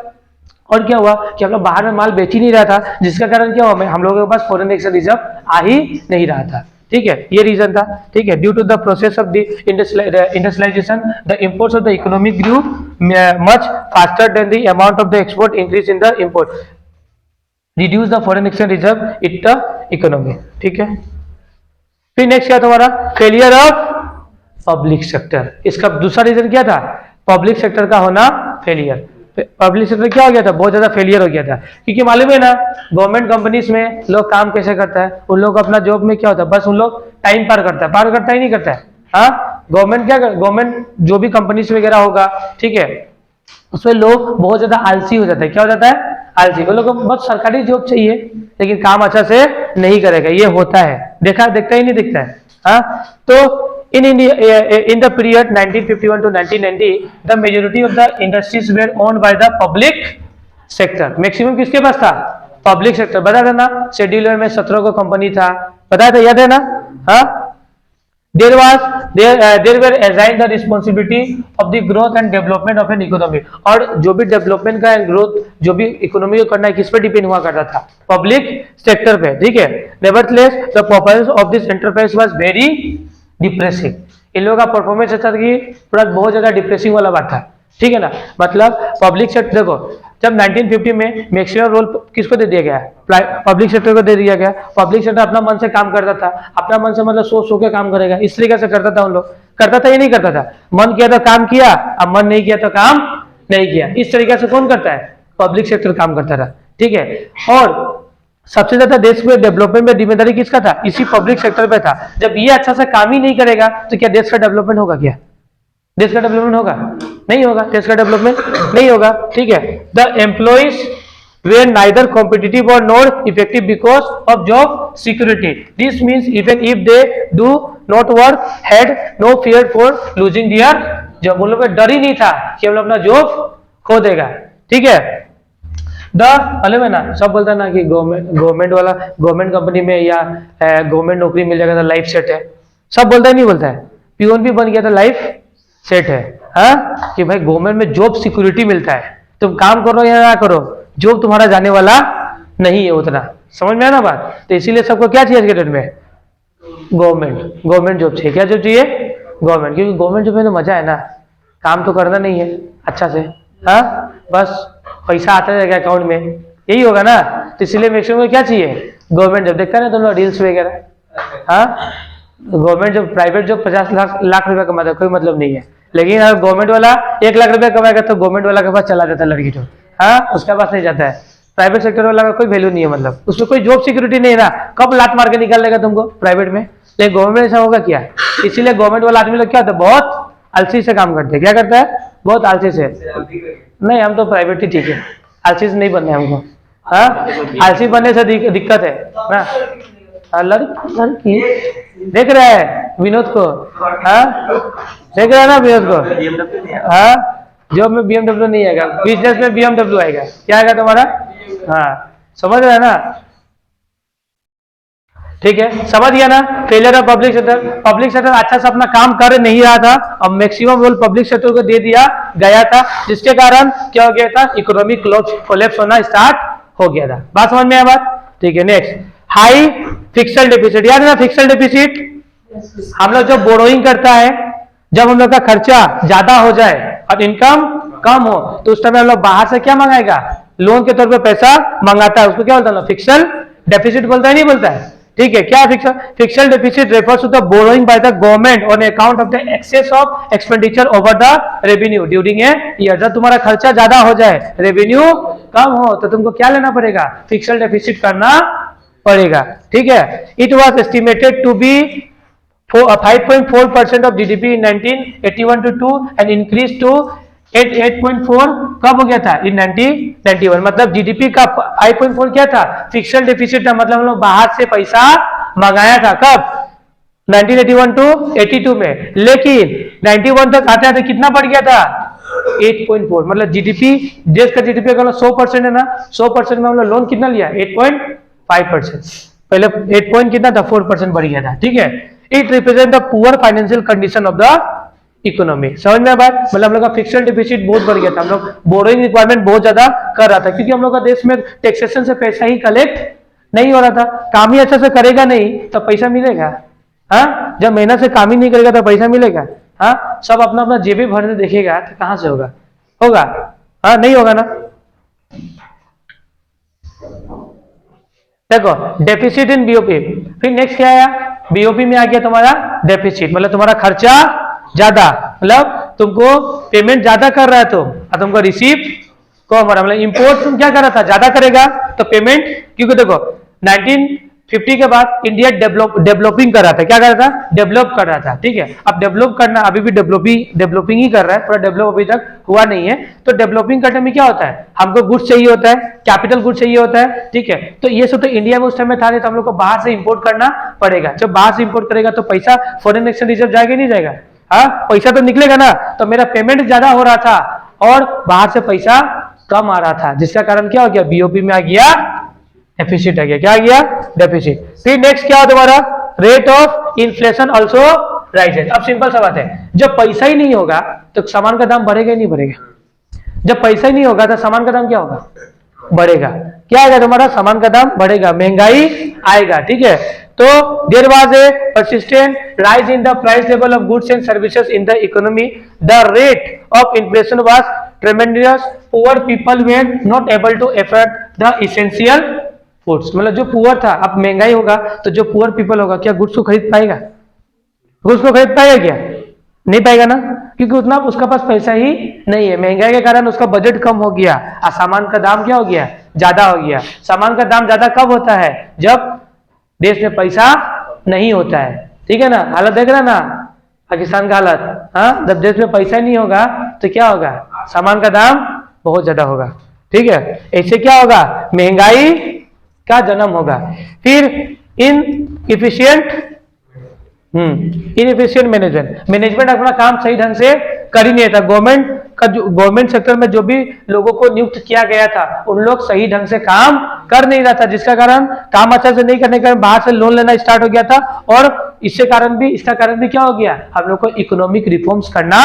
और क्या हुआ कि हम लोग बाहर में माल बेच ही नहीं रहा था, जिसका कारण क्या हुआ, हम लोगों के पास फॉरेन एक्सचेंज रिजर्व आ ही नहीं रहा था, ठीक है, ये रीजन था, ठीक है। Due to the process of the industrialisation the imports of the economy grew much faster than the amount of the export increase in the import, reduce the foreign exchange reserve it the economy, ठीक है। फिर next क्या तुम्हारा, failure of public sector, इसका दूसरा reason क्या था, public sector का होना फेलियर, पब्लिक सेक्टर क्या हो गया था, बहुत ज्यादा फेलियर हो गया था, क्योंकि मालूम है ना गवर्नमेंट कंपनीज में लोग काम कैसे करता है, उन लोग अपना जॉब में क्या होता है, बस उन लोग टाइम पार करता ही नहीं करता है, हाँ, गवर्नमेंट जो भी कंपनीज वगैरह होगा, ठीक है, उसमें लोग बहुत ज्यादा आलसी हो जाता है, क्या हो जाता है, आलसी, वो लोग को बस सरकारी जॉब चाहिए लेकिन काम अच्छा से नहीं करेगा, ये होता है, देखता ही नहीं दिखता है, हाँ। तो in India in the period 1951 to 1990 the majority of the industries were owned by the public sector, maximum किसके पास था, पब्लिक सेक्टर, बता देना शेड्यूल में 17 को कंपनी था, बताया था, याद है ना, हाँ। There were assigned the responsibility of the growth and development of an economy, और जो भी डेवलपमेंट का ग्रोथ जो भी इकोनॉमी को करना है किस पे डिपेंड हुआ करता था, पब्लिक सेक्टर पे, ठीक है। Nevertheless the performance of this enterprise was very depressing, इन लोगों का परफॉर्मेंस अच्छा था कि थोड़ा बहुत ज्यादा डिप्रेसिंग वाला बात था, ठीक है ना, मतलब पब्लिक सेक्टर देखो जब 1950 में मैक्सिमम रोल किसको दे दिया गया, पब्लिक सेक्टर को दे दिया गया, पब्लिक सेक्टर अपना मन से काम करता था, अपना मन से मतलब सोच के काम करेगा, इस तरीके से करता था, उन लोग करता था या नहीं करता था, मन किया तो काम किया, अब मन नहीं किया तो काम नहीं किया, इस तरीके से कौन करता है, पब्लिक सेक्टर काम करता था, ठीक है। और सबसे ज्यादा देश में डेवलपमेंट में जिम्मेदारी किसका था, इसी पब्लिक सेक्टर पे था, जब ये अच्छा से काम ही नहीं करेगा तो क्या देश का डेवलपमेंट होगा, क्या देश का डेवलपमेंट होगा, नहीं होगा, देश का डेवलपमेंट नहीं होगा, ठीक है। The employees were neither competitive or nor effective because of job security, this means even if they do not work had no fear for losing their job, उन लोगों को डर ही नहीं था कि हम लोग अपना जॉब खो देगा, ठीक है। मालूम है ना, सब बोलता है ना कि गवर्नमेंट कंपनी में या गवर्नमेंट नौकरी मिल जाएगा तो लाइफ सेट है, सब बोलता है, नहीं बोलता है, पियोन भी बन गया तो लाइफ सेट है, हाँ, कि भाई गवर्नमेंट में जॉब सिक्योरिटी मिलता है, तुम काम करो या ना करो जॉब तुम्हारा जाने वाला नहीं है उतना, समझ में आया ना बात। तो इसीलिए सबको क्या चाहिए आज के डेट में, गवर्नमेंट जॉब चाहिए, क्या जॉब चाहिए, गवर्नमेंट, क्योंकि गवर्नमेंट जॉब में तो मजा है ना, काम तो करना नहीं है अच्छा से, हाँ, बस पैसा आता रहेगा अकाउंट में, यही होगा ना, तो इसीलिए मैक्सिमम क्या चाहिए, गवर्नमेंट जॉब। देखता है ना तुम लोग रील्स वगैरह, हाँ, government job, private job 50 lakh रुपया कमाता है, कोई मतलब नहीं है, लेकिन अगर गवर्नमेंट वाला 1 लाख रुपया कमाएगा तो गवर्नमेंट वाला के पास चला जाता है लड़की जो, हाँ, उसके पास नहीं जाता है, प्राइवेट सेक्टर वाला का कोई वैल्यू नहीं है, मतलब उसमें कोई जॉब सिक्योरिटी नहीं है ना, कब लात मार के निकाल लेगा तुमको प्राइवेट में, लेकिन गवर्नमेंट ऐसा होगा क्या, इसीलिए गवर्नमेंट वाला आदमी लोग क्या होता है, बहुत आलसी से काम करते हैं, क्या करता है, बहुत आलसी से, नहीं हम तो प्राइवेट ही ठीक है, आलसी से नहीं बनना है हमको, हाँ, आलसी बनने से दिक्कत है ना, लड़की देख रहा है विनोद को, हाँ, देख रहा है ना विनोद को, हाँ, जॉब में BMW नहीं आएगा, बिजनेस में BMW आएगा, क्या आएगा तुम्हारा, हाँ, समझ रहे हैं ना? ठीक है, समझ गया ना? फेलियर ऑफ पब्लिक सेक्टर अच्छा से अपना काम कर नहीं रहा था और मैक्सिमम रोल पब्लिक सेक्टर को दे दिया गया था, जिसके कारण क्या हो गया था, इकोनॉमिक कोलैप्स होना स्टार्ट हो गया था। बात समझ में आया बात? ठीक है, नेक्स्ट हाई फिक्सल डेफिसिट। याद है ना फिक्सल डेफिसिट? हम लोग जो बोरोइंग करता है, जब हम लोग का खर्चा ज्यादा हो जाए और इनकम कम हो, तो उस टाइम हम लोग बाहर से क्या मंगाएगा, लोन के तौर पे पैसा मंगाता है, उसको क्या बोलता है, फिक्सल डेफिसिट बोलता है, नहीं बोलता है? ठीक है, क्या fiscal deficit refers to the borrowing by the government on account of the excess of expenditure over the revenue during a year. जब तुम्हारा खर्चा ज्यादा हो जाए, रेवेन्यू कम हो, तो तुमको क्या लेना पड़ेगा, फिक्सल डेफिसिट करना पड़ेगा। ठीक है, it was estimated to be 5.4% of GDP in 1981 to 2 and increased to 8.4 कब हो गया था, इन 1991। मतलब जीडीपी का 5.4 क्या था, फिक्सल डेफिसिट था, मतलब हम लोग बाहर से पैसा मंगाया था, कब, 1981 टू 82 में। लेकिन 91 तक आते आते कितना बढ़ गया था, 8.4। मतलब जीडीपी, देश का जीडीपी अगर 100% है ना, 100% में हम लोग लोन कितना लिया, 8.5%। पहले 8 पॉइंट कितना था, 4% बढ़ गया था। ठीक है, it represent the poor financial condition of the economy. समझ में बात? मतलब हम लोग का फिक्सल डेफिसिट बहुत बढ़ गया था, हम लोग बोरोइंग रिक्वायरमेंट बहुत ज्यादा कर रहा था, क्योंकि हम लोग का देश में टैक्सेशन से पैसा ही कलेक्ट नहीं हो रहा था। काम ही अच्छा से करेगा नहीं तो पैसा मिलेगा? हाँ, जब मेहनत से काम ही नहीं करेगा तो पैसा मिलेगा? हाँ, सब अपना अपना जेबी भरने देखेगा तो कहां से होगा? होगा? हाँ, नहीं होगा ना। देखो डेफिसिट इन बीओपी, फिर नेक्स्ट क्या आया, बीओपी में आ गया तुम्हारा डेफिसिट, मतलब तुम्हारा खर्चा ज्यादा, मतलब तुमको पेमेंट ज्यादा कर रहा है तुम, और तुमको रिसीव कम हो रहा, मतलब इंपोर्ट तुम क्या कर रहा था, ज्यादा करेगा तो पेमेंट, क्योंकि देखो 1950 के बाद इंडिया डेवलपिंग कर रहा था, क्या कर रहा था, डेवलप कर रहा था। ठीक है, अब डेवलप करना, अभी भी डेवलपिंग ही कर रहा है, पूरा डेवलप अभी तक हुआ नहीं है। तो डेवलपिंग करने में क्या होता है, हमको गुड्स चाहिए होता है, कैपिटल गुड्स चाहिए होता है। ठीक है, तो ये सब तो इंडिया में उस टाइम में था नहीं, तो हम लोग को बाहर से इंपोर्ट करना पड़ेगा। जब बाहर से इंपोर्ट करेगा तो पैसा फॉरेन एक्सचेंज रिजर्व जाएगा नहीं जाएगा? हाँ, पैसा तो निकलेगा ना। तो मेरा पेमेंट ज्यादा हो रहा था और बाहर से पैसा कम आ रहा था, जिसका कारण क्या हो गया, बीओपी में आ गया डेफिसिट आ गया। क्या आ गया, डेफिसिट। फिर नेक्स्ट क्या हो तुम्हारा, rate of inflation also rises. अब सिंपल सा बात है, जब पैसा ही नहीं होगा तो सामान का दाम बढ़ेगा ही नहीं बढ़ेगा? जब पैसा ही नहीं होगा तो सामान का दाम क्या होगा, बढ़ेगा। क्या आएगा तुम्हारा, सामान का दाम बढ़ेगा, महंगाई आएगा। ठीक है, तो there was a persistent rise in the price level of goods and services in the economy. The rate of inflation was tremendous. Poor people were not able to afford the essential foods. मतलब जो poor था, अब महंगाई होगा तो जो poor people होगा क्या गुड्स को खरीद पाएगा? गुड्स को खरीद पाएगा क्या? नहीं पाएगा ना, क्योंकि उतना उसका पास पैसा ही नहीं है। महंगाई के कारण उसका बजट कम हो गया और सामान का दाम क्या हो गया, ज्यादा हो गया। सामान का दाम ज्यादा कब होता है, जब देश में पैसा नहीं होता है। ठीक है ना, हालत देख रहा ना पाकिस्तान का हालत। हाँ, जब देश में पैसा नहीं होगा तो क्या होगा, सामान का दाम बहुत ज्यादा होगा। ठीक है, ऐसे क्या होगा, महंगाई का जन्म होगा। फिर इनएफिशिएंट मैनेजमेंट अपना काम सही ढंग से कर ही नहीं था। गवर्नमेंट सेक्टर में जो भी लोगों को नियुक्त किया गया था, उन लोग सही ढंग से काम कर नहीं रहा था, जिसका कारण काम अच्छा से नहीं करने के कारण बाहर से लोन लेना स्टार्ट हो गया था। और इसका कारण भी क्या हो गया, हम लोग को इकोनॉमिक रिफॉर्म्स करना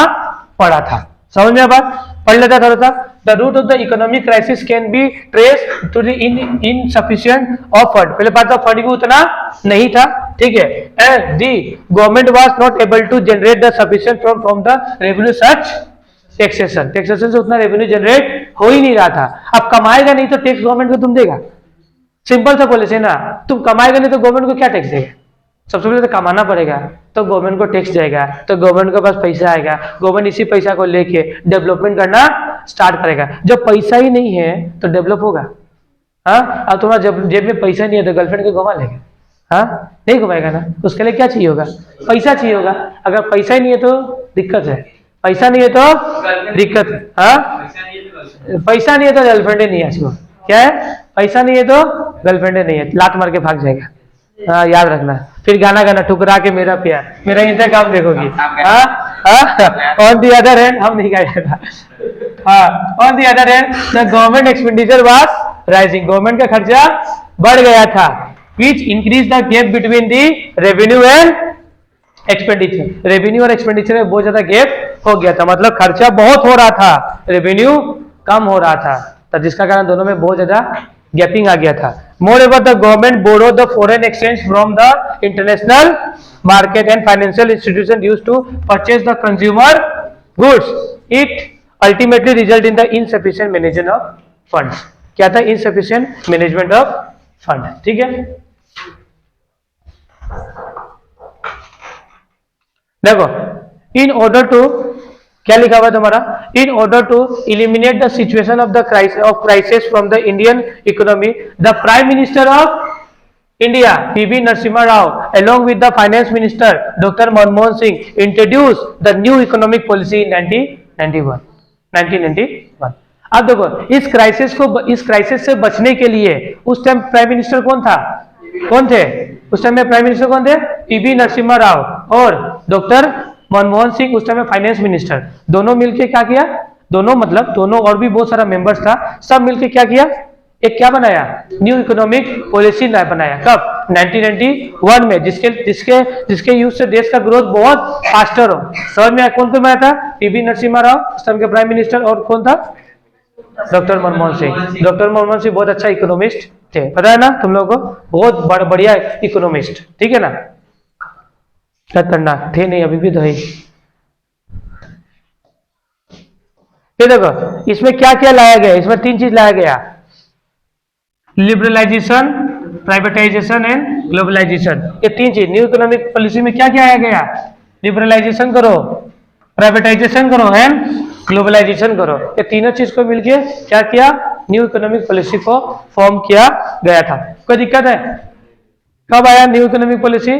पड़ा था। समझ में बात? पढ़ लेता थोड़ा सा। The root of the economic crisis can be trace to the insufficient of fund. पहले बात था, फंड भी उतना नहीं था। ठीक है, and the government was not able to generate the sufficient from the revenue such taxation से उतना रेवेन्यू जनरेट हो ही नहीं रहा था। अब कमाएगा नहीं तो टैक्स गवर्नमेंट को तुम देगा? सिंपल सा पॉलिसी ना, तुम कमाएगा नहीं तो गवर्नमेंट को क्या टैक्स देगा? सबसे पहले तो कमाना पड़ेगा, तो गवर्नमेंट को टैक्स जाएगा, तो गवर्नमेंट के पास पैसा आएगा, गवर्नमेंट इसी पैसा को लेके डेवलपमेंट करना स्टार्ट करेगा। जब पैसा ही नहीं है तो डेवलप होगा? हाँ, अब तुम्हारा जेब में पैसा नहीं है तो गर्लफ्रेंड को घुमा लेगा? हाँ, नहीं घुमाएगा ना। उसके लिए क्या चाहिए होगा, पैसा चाहिए होगा। अगर पैसा ही नहीं है तो दिक्कत है, पैसा नहीं है तो दिक्कत है। हाँ, पैसा नहीं है तो गर्लफ्रेंड नहीं है। इसको क्या है, पैसा नहीं है तो गर्लफ्रेंड नहीं है, लात मार के भाग जाएगा। हाँ, याद रखना। फिर गाना गाना, ठुकरा के मेरा प्यार, मेरा इंतकाम देखोगी। ऑन दी अदर हैंड, हम नहीं गाया था। हाँ, on the other hand the government expenditure was rising, government का खर्चा बढ़ गया था, which increase the gap between the revenue and expenditure, revenue और एक्सपेंडिचर में बहुत ज्यादा गैप हो गया था, मतलब खर्चा बहुत हो रहा था, रेवेन्यू कम हो रहा था, तो जिसका कारण दोनों में बहुत ज्यादा गैपिंग आ गया था। Moreover the government borrow the foreign exchange from the international market and financial institution used to purchase the consumer goods, it ultimately result in the insufficient management of funds. क्या था? Insufficient management of fund. ठीक है, देखो, इन order to, क्या लिखा हुआ है तुम्हारा, in order to eliminate the situation of the crisis from the Indian economy, the prime minister of India PV Narasimha Rao along with the finance minister Dr. Manmohan Singh introduced the new economic policy in 1991। अब देखो, इस crisis से बचने के लिए उस time prime minister कौन था, कौन थे उस टाइम में प्राइम मिनिस्टर कौन थे? पीवी नरसिम्हा राव और डॉक्टर मनमोहन सिंह उस टाइम में फाइनेंस मिनिस्टर, दोनों मिलके क्या किया, दोनों और भी बहुत सारा मेंबर्स था, सब मिलके क्या किया, एक क्या बनाया, न्यू इकोनॉमिक पॉलिसी बनाया। कब? 1991 में, जिसके यूज से देश का ग्रोथ बहुत फास्टर हो। समझ में कौन बनाया था? पीवी नरसिम्हा राव उस टाइम के प्राइम मिनिस्टर, और कौन था? डॉक्टर मनमोहन सिंह। डॉक्टर मनमोहन सिंह बहुत अच्छा इकोनॉमिस्ट थे, पता है ना तुम लोगों को, बहुत बढ़िया इकोनॉमिस्ट, ठीक है ना, खतरनाक थे, नहीं अभी भी तो है। ये देखो, इसमें क्या क्या लाया गया, इसमें 3 चीज लाया गया, लिबरलाइजेशन, प्राइवेटाइजेशन एंड ग्लोबलाइजेशन। ये 3 चीज न्यू इकोनॉमिक पॉलिसी में क्या क्या आया गया, लिबरलाइजेशन करो, प्राइवेटाइजेशन करो एंड ग्लोबलाइजेशन करो। ये तीनों चीज को मिलके क्या किया, न्यू इकोनॉमिक पॉलिसी को फॉर्म किया गया था। कोई दिक्कत है? कब आया न्यू इकोनॉमिक पॉलिसी?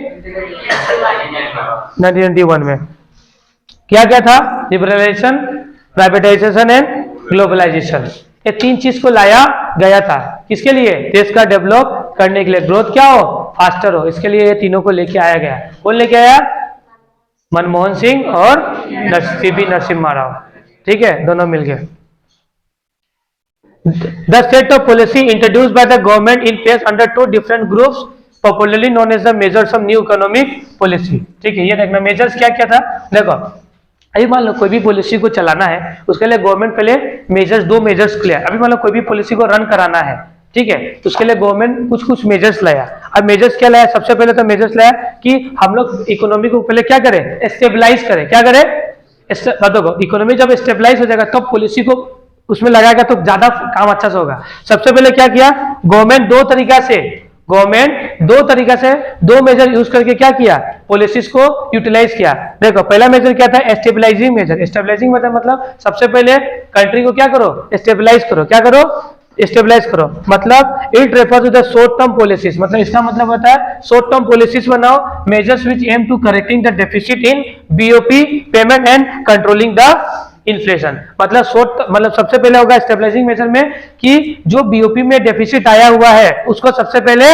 1991 में। क्या क्या था? Liberalisation, privatisation and globalisation. ये 3 चीज को लाया गया था, किसके लिए? देश का डेवलप करने के लिए, ग्रोथ क्या हो, फास्टर हो, इसके लिए ये तीनों को लेके आया गया। कौन लेके आया? मनमोहन सिंह और पीवी नरसिम्हा राव, ठीक है, दोनों मिलके। The set of policy introduced by the government in place under 2 different groups popularly known as the measures of new economic policy. ठीक है, ये देखना मेजर्स क्या क्या था। देखो, अभी मान लो कोई भी पॉलिसी को चलाना है, उसके लिए गवर्नमेंट पहले मेजर्स, 2 मेजर्स क्लियर। अभी मान लो कोई भी पॉलिसी को रन कराना है, ठीक है, तो उसके लिए गवर्नमेंट कुछ मेजर्स लाया। अब मेजर्स क्या लाया? सबसे पहले तो मेजर्स लाया कि हम लोग इकोनॉमी को पहले क्या करें, स्टेबलाइज करें। क्या करें? देखो, इकोनॉमी जब स्टेबलाइज हो जाएगा तब तो पॉलिसी को उसमें लगाएगा तो ज्यादा काम अच्छा से होगा। सबसे पहले क्या किया गवर्नमेंट, 2 तरीका से 2 मेजर यूज करके क्या किया, पॉलिसीज को यूटिलाइज किया। देखो, पहला मेजर क्या था? Stabilising major. स्टेबलाइजिंग मतलब सबसे पहले कंट्री को क्या करो, स्टेबलाइज करो। क्या करो? स्टेबलाइज करो। मतलब it refers to the short term policies, मतलब इसका मतलब होता है शॉर्ट टर्म पॉलिसीज बनाओ, measures which aim to correcting the deficit in BOP payment and controlling the inflation. मतलब सबसे पहले होगा स्टेबलाइजिंग मेजर में कि जो बीओपी में डेफिसिट आया हुआ है उसको सबसे पहले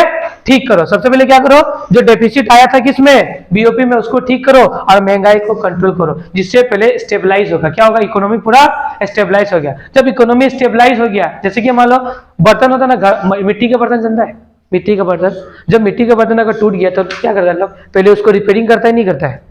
ठीक करो। सबसे पहले क्या करो, जो डेफिसिट आया था किसमें, बीओपी में, उसको ठीक करो और महंगाई को कंट्रोल करो, जिससे पहले स्टेबलाइज होगा। क्या होगा? इकोनॉमी पूरा स्टेबलाइज हो गया। जब इकोनॉमी स्टेबलाइज हो गया, जैसे कि मान लो बर्तन होता है ना, मिट्टी के बर्तन जनता है, मिट्टी का बर्तन, जब मिट्टी का बर्तन अगर टूट गया तो क्या करता है लोग, पहले उसको रिपेयरिंग करता है, नहीं करता है?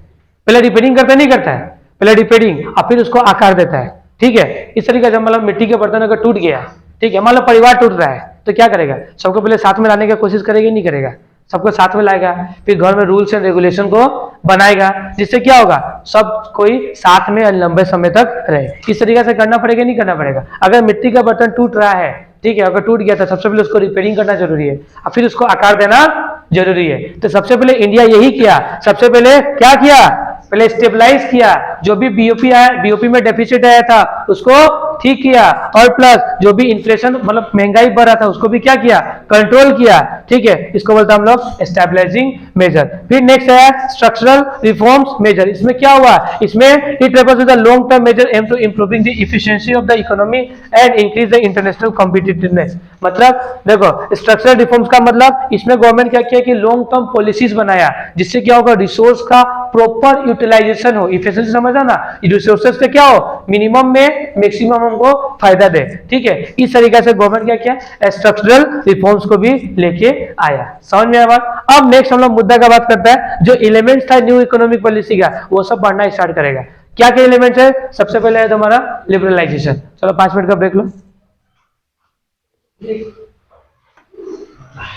पहले रिपेयरिंग करता है, नहीं करता है? पहले रिपेयरिंग और फिर उसको आकार देता है। ठीक है, इस तरीके से मतलब मिट्टी के बर्तन अगर टूट गया, ठीक है, मान लो परिवार टूट रहा है तो क्या करेगा, सबको पहले साथ में लाने की कोशिश करेगा, नहीं करेगा? सबको साथ में लाएगा, फिर घर में रूल्स एंड रेगुलेशन को बनाएगा, जिससे क्या होगा, सब कोई साथ में लंबे समय तक रहे। इस तरीके से करना पड़ेगा, नहीं करना पड़ेगा? अगर मिट्टी का बर्तन टूट रहा है, ठीक है, अगर टूट गया तो सबसे पहले उसको रिपेयरिंग करना जरूरी है और फिर उसको आकार देना जरूरी है। तो सबसे पहले इंडिया यही किया। सबसे पहले क्या किया, पहले स्टेबलाइज किया, जो भी बीओपी आया, बीओपी में डेफिसिट आया था उसको ठीक किया, और प्लस जो भी इन्फ्लेशन मतलब महंगाई बढ़ रहा था उसको भी क्या किया, कंट्रोल किया। ठीक है, इसको बोलते हैं हम लोग स्टेबलाइजिंग मेजर। फिर नेक्स्ट है स्ट्रक्चरल रिफॉर्म्स मेजर। इसमें क्या हुआ, इसमें it refers to the long term measure aim to improving the efficiency of the economy and increase the international competitiveness. मतलब देखो, स्ट्रक्चरल रिफॉर्म्स का मतलब इसमें गवर्नमेंट क्या किया कि लॉन्ग टर्म पॉलिसीज बनाया, जिससे क्या होगा, रिसोर्स का प्रॉपर यूटिलाइजेशन हो, इफिशिएंसी समझा ना, रिसोर्सेज का क्या हो, मिनिमम में मैक्सिमम को फायदा दे। ठीक है, इस तरीके से गवर्नमेंट क्या किया, स्ट्रक्चरल रिफॉर्म्स को भी लेके आया। समझ में आया बात। अब नेक्स्ट हम लोग मुद्दा का बात करते हैं, जो एलिमेंट्स था न्यू इकोनॉमिक पॉलिसी का वो सब पढ़ना स्टार्ट करेगा। क्या क्या एलिमेंट्स है, सबसे पहले है तुम्हारा लिबरलाइजेशन। चलो 5 मिनट का ब्रेक लो,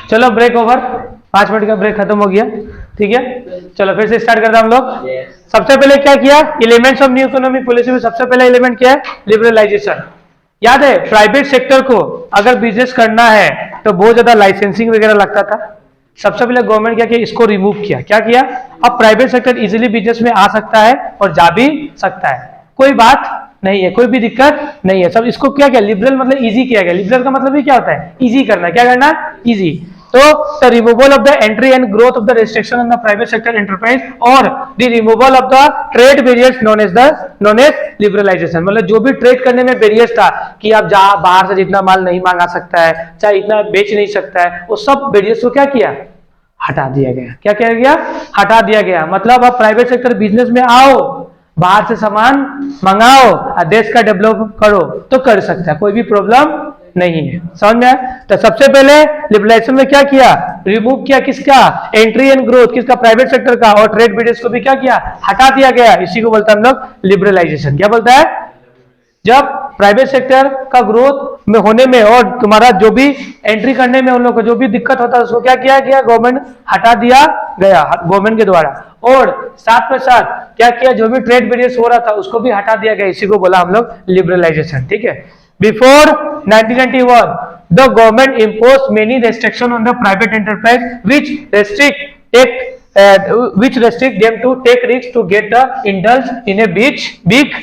चलो ब्रेक ओवर, 5 मिनट का ब्रेक खत्म हो गया। ठीक है, चलो फिर से स्टार्ट करते हैं हम लोग। सबसे पहले क्या किया, elements of new economic policy में सबसे पहला एलिमेंट क्या है, लिबरलाइजेशन। याद है, प्राइवेट सेक्टर को अगर बिजनेस करना है तो बहुत ज्यादा लाइसेंसिंग वगैरह लगता था। सबसे पहले गवर्नमेंट क्या किया, इसको रिमूव किया। क्या किया, अब प्राइवेट सेक्टर इजीली बिजनेस में आ सकता है और जा भी सकता है, कोई बात नहीं है, कोई भी दिक्कत नहीं है। सब इसको क्या किया, लिबरल मतलब इजी किया गया। लिबरल का मतलब भी क्या होता है, इजी करना। क्या करना, इजी। तो the removal of the entry and growth of the restriction on the private sector enterprise और the removal of the trade barriers known as liberalisation. मतलब जो भी ट्रेड करने में बैरियर्स था कि आप बाहर से जितना माल नहीं मांगा सकता है, चाहे इतना बेच नहीं सकता है, वो सब बैरियर्स को क्या किया, हटा दिया गया। क्या किया गया, हटा दिया गया। मतलब अब प्राइवेट सेक्टर बिजनेस में आओ, बाहर से सामान मंगाओ और देश का डेवलप करो तो कर सकता है, कोई भी प्रॉब्लम नहीं है। समझ में आया। तो सबसे पहले लिबरलाइजेशन में क्या किया, रिमूव किया किसका, एंट्री एंड ग्रोथ किसका, प्राइवेट सेक्टर का, और ट्रेड बैरियर्स को भी क्या किया, हटा दिया गया। इसी को बोलते हैं हम लोग लिबरलाइजेशन। क्या बोलता है, जब प्राइवेट सेक्टर का ग्रोथ में होने में और तुम्हारा जो भी एंट्री करने में उन लोगों को जो भी दिक्कत होता है उसको क्या किया गया, गवर्नमेंट हटा दिया गया गवर्नमेंट के द्वारा। और साथ में साथ क्या किया, जो भी ट्रेड बैरियर्स हो रहा था उसको भी हटा दिया गया। इसी को बोला हम लोग लिबरलाइजेशन। ठीक है। Before 1991 the government imposed many restriction on the private enterprise which restrict them to take risks to get the indulge in a big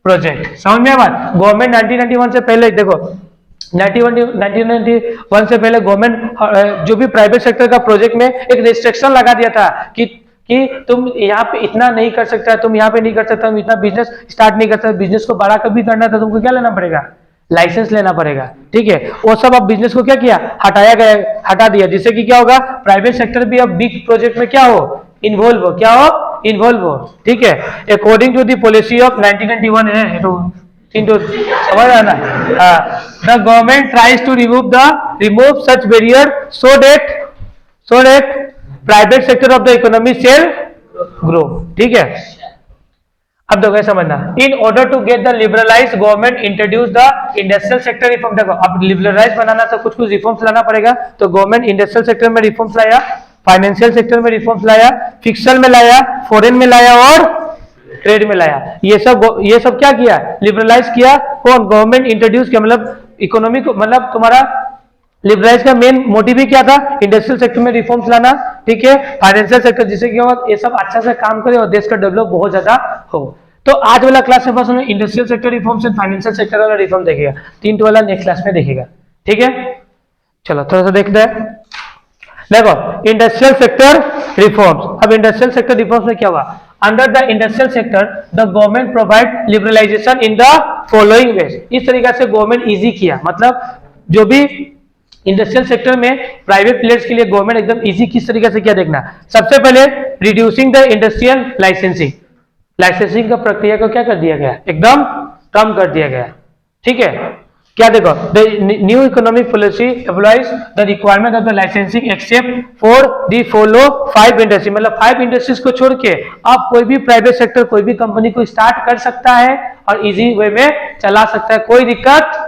project. समझ में बात। गवर्नमेंट 1991 से पहले देखो, 1991 से पहले गवर्नमेंट जो भी प्राइवेट सेक्टर का प्रोजेक्ट में एक रिस्ट्रिक्शन लगा दिया था कि तुम यहाँ पे इतना नहीं कर सकता, तुम यहाँ पे नहीं कर सकता, तुम इतना बिजनेस स्टार्ट नहीं कर सकता। बिजनेस को बड़ा कर भी करना था तुमको क्या लेना पड़ेगा, लाइसेंस लेना पड़ेगा। ठीक है, वो सब अब बिजनेस को क्या किया, हटाया गया, हटा दिया। जिससे कि क्या होगा, प्राइवेट सेक्टर भी अब बिग प्रोजेक्ट में क्या हो, इन्वॉल्व हो। क्या हो, इन्वॉल्व हो। ठीक है, according to the policy of 1991 है तो समझ आना। The government tries to remove such barrier so that private sector of the economy shall grow. ठीक है, अब देखो समझना, in order to get the liberalise government introduce the industrial sector reform. देखो अब लिबरलाइज बनाना तो कुछ रिफॉर्म्स लाना पड़ेगा, तो गवर्नमेंट इंडस्ट्रियल सेक्टर में रिफॉर्म्स लाया, फाइनेंशियल सेक्टर में रिफॉर्म्स लाया, फिक्सल में लाया, फॉरेन में लाया और ट्रेड में लाया। ये सब क्या किया, लिबरलाइज किया। कौन, गवर्नमेंट इंट्रोड्यूस किया। मतलब इकोनॉमी को, मतलब तुम्हारा लिबरलाइज का मेन मोटिव ही क्या था, इंडस्ट्रियल सेक्टर में रिफॉर्म्स लाना। ठीक है, फाइनेंशियल सेक्टर, जिससे क्या होगा, ये सब अच्छा से काम करे और देश का डेवलप बहुत ज्यादा हो। तो आज वाला क्लास में बस हमें industrial sector reforms and financial sector वाला रिफॉर्म देखेगा, 3 वाला नेक्स्ट क्लास में देखेगा। ठीक है, चलो थोड़ा सा देखते हैं। देखो इंडस्ट्रियल सेक्टर रिफॉर्म्स। अब इंडस्ट्रियल सेक्टर रिफॉर्म्स में क्या हुआ, under the industrial sector the government provide liberalisation in the following ways. इस तरीके से गवर्नमेंट इजी किया। मतलब जो भी इंडस्ट्रियल सेक्टर में प्राइवेट प्लेयर्स के लिए गवर्नमेंट एकदम इजी किस तरीके से, क्या देखना, सबसे पहले रिड्यूसिंग द इंडस्ट्रियल लाइसेंसिंग का प्रक्रिया को क्या कर दिया गया, एकदम कम कर दिया गया। ठीक है, क्या देखो, the new economic policy employees the requirement of the licensing except for the follow 5 industry. मतलब 5 इंडस्ट्रीज को छोड़ के अब कोई भी प्राइवेट सेक्टर कोई भी कंपनी को स्टार्ट कर सकता है और इजी वे में चला सकता है, कोई दिक्कत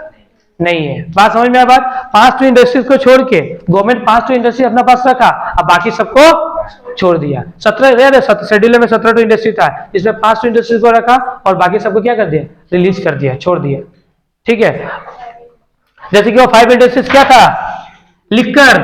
नहीं है। बात समझ में आया बात। 5 इंडस्ट्रीज को छोड़ के गवर्नमेंट 5 इंडस्ट्री अपना पास रखा, अब बाकी सबको छोड़ दिया। 17 शेड्यूल में 17 इंडस्ट्री था, इसमें 5 इंडस्ट्रीज को रखा और बाकी सबको क्या कर दिया, रिलीज कर दिया, छोड़ दिया। ठीक है, जैसे कि वो 5 इंडस्ट्रीज क्या था, लिक्कर।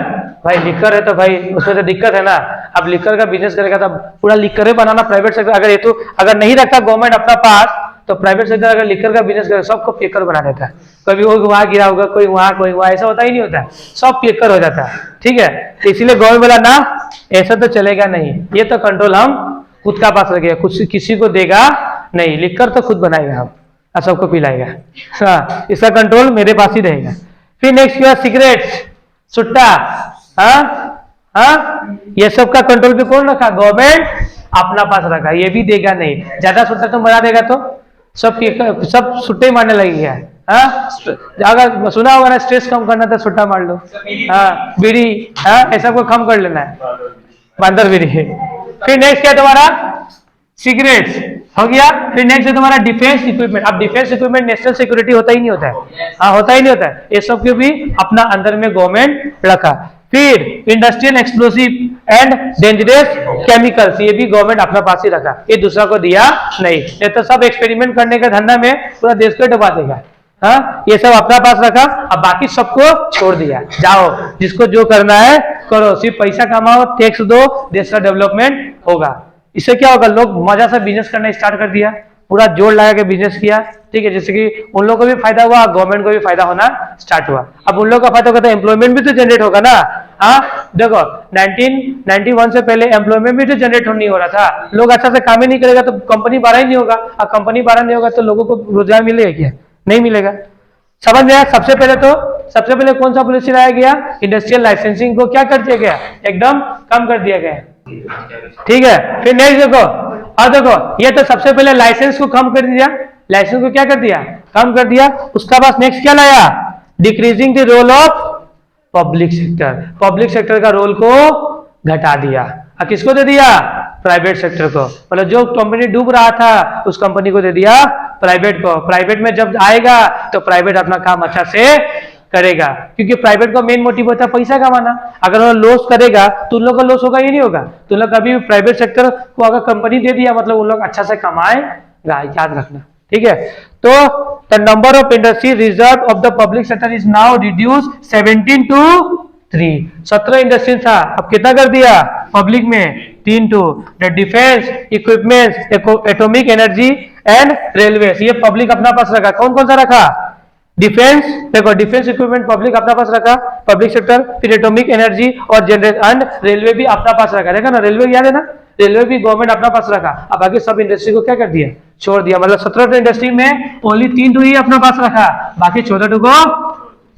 भाई लिक्कर है तो भाई उसमें तो दिक्कत है ना। अब लिक्कर का बिजनेस करेगा तो पूरा लिक्कर बनाना प्राइवेट सेक्टर, अगर ये तो अगर नहीं रखता गवर्नमेंट अपना पास, तो प्राइवेट सेक्टर अगर लिक्कर का बिजनेस करे सबको पेकर बना देता है। कभी वो वहां गिरा होगा, कोई वहां, ऐसा होता ही नहीं होता है, सब पेकर हो जाता है। ठीक है, तो इसीलिए गवर्नमेंट बोला ना, ऐसा तो चलेगा नहीं, ये तो कंट्रोल हम खुद का पास रखेगा, कुछ किसी को देगा नहीं, लिक्कर तो खुद बनाएगा हम और सबको पिलाएगा। हाँ, इसका कंट्रोल मेरे पास ही रहेगा। फिर नेक्स्ट क्या, सिगरेट्स, सुट्टा, ये सब का कंट्रोल भी कौन रखा, गवर्नमेंट अपना पास रखा। ये भी देगा नहीं, ज्यादा सुट्टा तो मरा देगा तो सब सुट्टे मारने लगेगा। हाँ, अगर सुना होगा ना, स्ट्रेस कम करना तो सुट्टा मार लो। हाँ, बीड़ी, हाँ, ऐसा को कम कर लेना है, बंदर बीड़ी। फिर नेक्स्ट क्या है तुम्हारा, सिगरेट्स हो गया। फिर नेक्स्ट है तुम्हारा डिफेंस इक्विपमेंट। अब डिफेंस इक्विपमेंट नेशनल सिक्योरिटी होता ही नहीं होता है, हाँ, होता ही नहीं होता है, ये सब को भी अपना अंदर में गवर्नमेंट रखा। फिर industrial explosive and dangerous chemicals, ये भी गवर्नमेंट अपना पास ही रखा, ये दूसरा को दिया नहीं, ये तो सब एक्सपेरिमेंट करने के धंधा में पूरा देश को डुबा देगा। हाँ, ये सब अपना पास रखा, अब बाकी सबको छोड़ दिया, जाओ जिसको जो करना है करो, सिर्फ पैसा कमाओ, टैक्स दो, देश का डेवलपमेंट होगा। इससे क्या होगा, लोग मजा से बिजनेस करना स्टार्ट कर दिया, पूरा जोर लगा के बिजनेस किया, ठीक है, जैसे कि उन लोगों को भी फायदा हुआ, गवर्नमेंट को भी फायदा होना स्टार्ट हुआ। अब उन लोगों का फायदा होगा तो एम्प्लॉयमेंट भी तो जनरेट होगा ना। हाँ, देखो 1991 से पहले एम्प्लॉयमेंट भी तो जनरेट नहीं हो रहा था, लोग अच्छा से काम ही नहीं करेगा तो कंपनी बढ़ा ही नहीं होगा, और कंपनी बढ़ा नहीं होगा तो लोगों को रोजगार मिलेगा क्या, नहीं मिलेगा। समझ में आया। सबसे पहले कौन सा पॉलिसी लाया गया, इंडस्ट्रियल लाइसेंसिंग को क्या कर दिया गया, एकदम कम कर दिया गया, ठीक है। फिर नेक्स्ट देखो, और देखो ये तो सबसे पहले लाइसेंस को कम कर दिया, लाइसेंस को क्या कर दिया, कम कर दिया। उसका बाद नेक्स्ट क्या लाया, decreasing the role of public sector, public sector का रोल को घटा दिया, और किसको दे दिया, प्राइवेट सेक्टर को। मतलब जो कंपनी डूब रहा था उस कंपनी को दे दिया प्राइवेट को। प्राइवेट में जब आएगा तो प्राइवेट अपना काम अच्छा से करेगा, क्योंकि प्राइवेट का मेन मोटिव होता है पैसा कमाना। अगर वो लॉस करेगा तो उन लोग का लॉस होगा, ये नहीं होगा। तो उन लोग कभी प्राइवेट सेक्टर को अगर कंपनी दे दिया मतलब उन लोग अच्छा से कमाएगा, याद रखना, ठीक है। तो the number of industry reserve of the public sector is now reduce 17 to 3। 17 industry था, अब कितना कर दिया पब्लिक में, 3 to। The defence equipments, atomic energy and railway, ये पब्लिक अपना पास रखा। कौन कौन सा रखा, डिफेंस, देखो डिफेंस इक्विपमेंट पब्लिक अपना पास रखा, पब्लिक सेक्टर। फिर एटॉमिक एनर्जी और जनरेट एंड रेलवे भी अपना पास रखा, देखा ना, रेलवे याद है ना, रेलवे भी गवर्नमेंट अपना पास रखा। अब बाकी सब इंडस्ट्री को क्या कर दिया, छोड़ दिया। मतलब 17 इंडस्ट्री में ओनली 3 टू ही अपना पास रखा, बाकी 14 को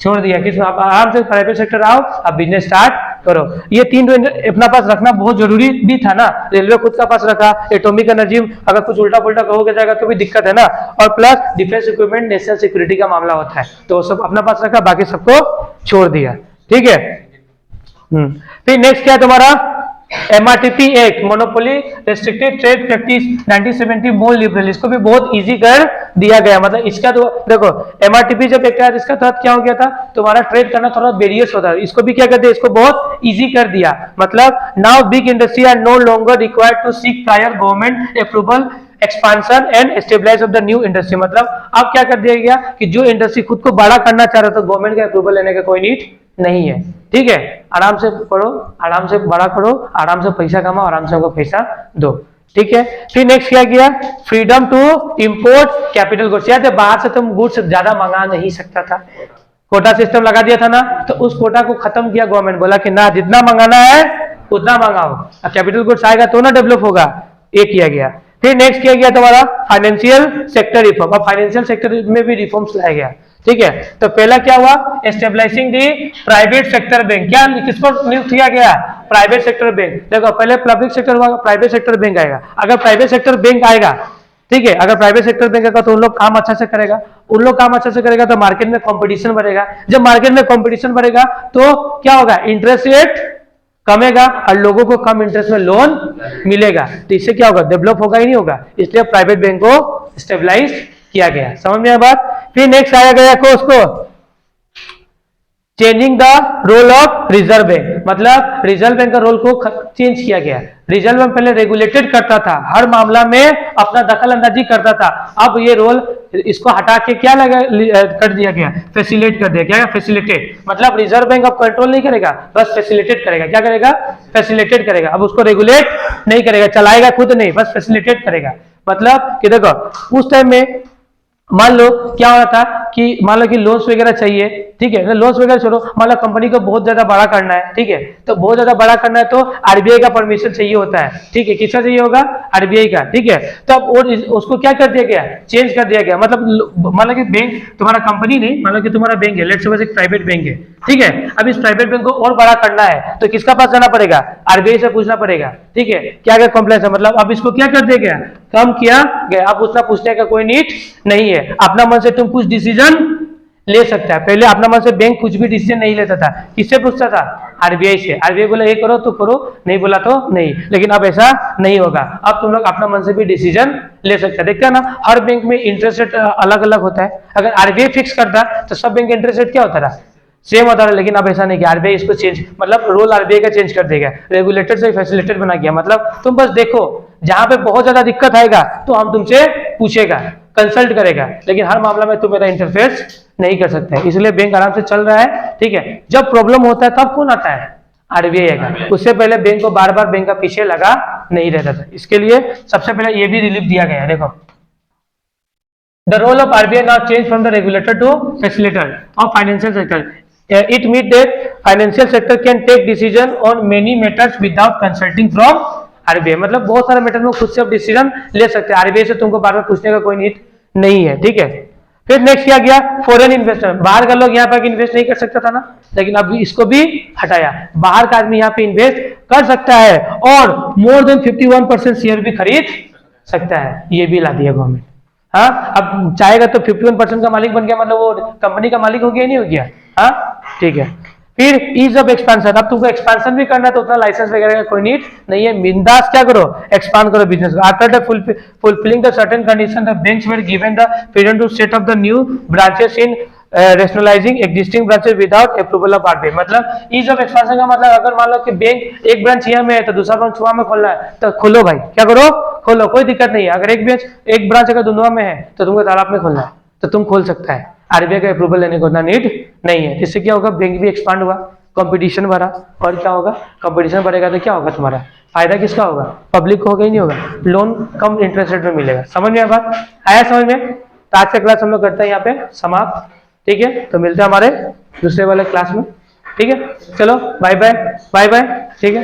छोड़ दिया। किस आराम से प्राइवेट सेक्टर आओ, अब बिजनेस स्टार्ट करो। ये 3 अपना पास रखना बहुत जरूरी भी था ना, रेलवे खुद का पास रखा, एटॉमिक एनर्जी अगर कुछ उल्टा पुल्टा हो जाएगा तो भी दिक्कत है ना, और plus defence equipment national security का मामला होता है, तो सब अपना पास रखा, बाकी सबको छोड़ दिया, ठीक है। फिर नेक्स्ट क्या है तुम्हारा, MRTP act, monopoly restricted trade practice 1970 मोर लिबरल, इसको भी बहुत इजी कर दिया गया। मतलब इसका तो देखो MRTP जब एक्ट आया इसका तहत क्या हो गया था, तुम्हारा ट्रेड करना थोड़ा वेरियस होता है, इसको भी क्या कर दिया, इसको बहुत इजी कर दिया। मतलब now big industry are no longer required to seek prior government approval expansion and stabilise of the new industry. मतलब अब क्या कर दिया गया कि जो इंडस्ट्री खुद को बड़ा करना चाह रहा था, गवर्नमेंट का अप्रूवल लेने का कोई नीड नहीं है, ठीक है। आराम से पढ़ो, आराम से बड़ा करो, आराम से पैसा कमाओ, आराम से हमको पैसा दो, ठीक है। फिर नेक्स्ट क्या किया, freedom to import capital goods, याद है बाहर से तुम गुड्स ज्यादा मंगा नहीं सकता था, कोटा सिस्टम लगा दिया था ना, तो उस कोटा को खत्म किया गवर्नमेंट, बोला कि ना जितना मंगाना है उतना मंगाओ, अब कैपिटल गुड्स आएगा तो ना डेवलप होगा, ये किया गया। फिर नेक्स्ट किया गया तुम्हारा फाइनेंशियल सेक्टर रिफॉर्म, अब फाइनेंशियल सेक्टर में भी रिफॉर्म्स लाया गया, ठीक है। तो पहला क्या हुआ, एस्टेब्लिशिंग दी प्राइवेट सेक्टर बैंक, क्या किस पर नियुक्त किया गया, प्राइवेट सेक्टर बैंक। देखो पहले पब्लिक सेक्टर हुआ, प्राइवेट सेक्टर बैंक आएगा। अगर प्राइवेट सेक्टर बैंक आएगा, ठीक है, अगर प्राइवेट सेक्टर बैंक आएगा तो उन लोग काम अच्छा से करेगा, उन लोग काम अच्छा से करेगा तो मार्केट में कंपटीशन बढ़ेगा, जब मार्केट में कंपटीशन बढ़ेगा तो क्या होगा, इंटरेस्ट रेट कमेगा और लोगों को कम इंटरेस्ट में लोन मिलेगा, तो इससे क्या होगा, डेवलप होगा ही नहीं होगा, इसलिए प्राइवेट बैंक को स्टेबलाइज किया गया। समझ में आया बात। फिर नेक्स्ट आया गया को उसको changing the role of reserve bank, मतलब रिजर्व बैंक का रोल को चेंज किया गया। रिजर्व बैंक पहले रेगुलेटेड करता था, हर मामला में अपना दखल अंदाजी करता था, अब ये रोल इसको हटा के क्या लगा कर दिया गया, फैसिलिटेट कर दिया गया, फैसिलिटेट, मतलब रिजर्व बैंक अब कंट्रोल नहीं करेगा, बस फैसिलिटेट करेगा। क्या करेगा, फैसिलिटेट करेगा, अब उसको रेगुलेट नहीं करेगा, चलाएगा खुद नहीं, बस फैसिलिटेट करेगा। मतलब कि देखो उस टाइम में मान लो क्या हो रहा था कि मान लो कि लोन्स वगैरह चाहिए, ठीक है, लोन्स वगैरह छोड़ो, मान लो कंपनी को बहुत ज्यादा बड़ा करना है, ठीक है, तो बहुत ज्यादा बड़ा करना है तो आरबीआई का परमिशन चाहिए होता है, ठीक है, किसका चाहिए होगा, आरबीआई का, ठीक है। तो अब और उसको क्या कर दिया गया, चेंज कर दिया गया। मतलब मान लो कि बैंक तुम्हारा कंपनी नहीं, मान लो कि तुम्हारा बैंक है, लेट्स सपोज एक प्राइवेट बैंक है, ठीक है, अब इस प्राइवेट बैंक को और बड़ा करना है तो किसका पास जाना पड़ेगा, आरबीआई से पूछना पड़ेगा, ठीक है। क्या क्या कॉम्प्लेक्स है, मतलब अब इसको क्या कर दिया गया, कम किया गया, अब उसका पूछने का कोई नीड नहीं है, अपना मन से तुम कुछ डिसीजन डिसीजन ले सकता है। पहले अपना मन से बैंक कुछ भी डिसीजन नहीं लेता था, किससे पूछता था? आरबीआई से। आरबीआई बोला ये करो तो करो, नहीं बोला तो नहीं। लेकिन अब ऐसा नहीं होगा, अब तुम लोग अपना मन से भी डिसीजन ले सकते हैं। देखते हैं ना, हर बैंक में इंटरेस्ट रेट अलग अलग होता है। अगर आरबीआई फिक्स करता तो सब बैंक इंटरेस्ट रेट क्या होता था? सेम होता था। लेकिन अब ऐसा नहीं कि आरबीआई इसको चेंज, मतलब रोल आरबीआई का चेंज कर देगा, रेगुलेटर से फैसिलिटेट बना गया। मतलब तुम बस देखो, जहां पे बहुत ज्यादा दिक्कत आएगा तो हम तुमसे पूछेगा, कंसल्ट करेगा, लेकिन हर मामला में तुम मेरा इंटरफेयर नहीं कर सकते। इसलिए बैंक आराम से चल रहा है, ठीक है। जब प्रॉब्लम होता है तब कौन आता है? आरबीआई आएगा। उससे पहले बैंक को बार बार बैंक का पीछे लगा नहीं रहता था। इसके लिए सबसे पहले ये भी रिलीफ दिया गया है, देखो। The role of RBI now changed from the regulator to facilitator of financial sector. It means that financial sector can take decision on many matters without consulting from RBI. मतलब बहुत सारे मैटर में खुद से अब डिसीजन ले सकते हैं, आरबीआई से तुमको बार बार पूछने का कोई नीड नहीं है, ठीक है। फिर नेक्स्ट क्या गया? फॉरेन इन्वेस्टर, बाहर का लोग यहाँ पर इन्वेस्ट नहीं कर सकता था ना, लेकिन अब इसको भी हटाया। बाहर का आदमी यहाँ पे इन्वेस्ट कर सकता है और मोर देन 51% शेयर भी खरीद सकता है, ये भी ला दिया गवर्नमेंट। हाँ, अब चाहेगा तो 51% का मालिक बन गया, मतलब वो कंपनी का मालिक हो गया, नहीं हो गया? हाँ, ठीक है। फिर ईज ऑफ एक्सपेंशन, अब तुमको एक्सपेंशन भी करना है तो उतना लाइसेंस वगैरह का कोई नीड नहीं है, बिंदास क्या करो, एक्सपांड करो बिजनेस को। After the fulfilling the certain condition the banks were given the freedom to set up the new branches in rationalising existing branches without approval of RBI. मतलब ईज ऑफ एक्सपेंशन का मतलब, अगर मान लो कि bank एक branch यहाँ में है तो दूसरा ब्रांच वहां में खोलना है तो खोलो भाई, क्या करो, खोलो, कोई दिक्कत नहीं है। अगर एक ब्रांच अगर दुनिया में है तो तुमको तालाब में खोलना है तो तुम खोल सकता है, आरबीआई का अप्रूवल लेने को उतना नीड नहीं है। इससे क्या होगा? बैंक भी एक्सपांड हुआ, कंपटीशन बढ़ा, और क्या होगा? कंपटीशन बढ़ेगा तो क्या होगा? तुम्हारा फायदा किसका होगा? पब्लिक को होगा ही नहीं होगा, लोन कम इंटरेस्ट रेट में मिलेगा। समझ में बात आया? समझ में? तो आज का क्लास हम लोग करते हैं यहाँ पे समाप्त, ठीक है। तो मिलते हैं हमारे दूसरे वाले क्लास में, ठीक है। चलो बाय बाय, बाय बाय, ठीक है।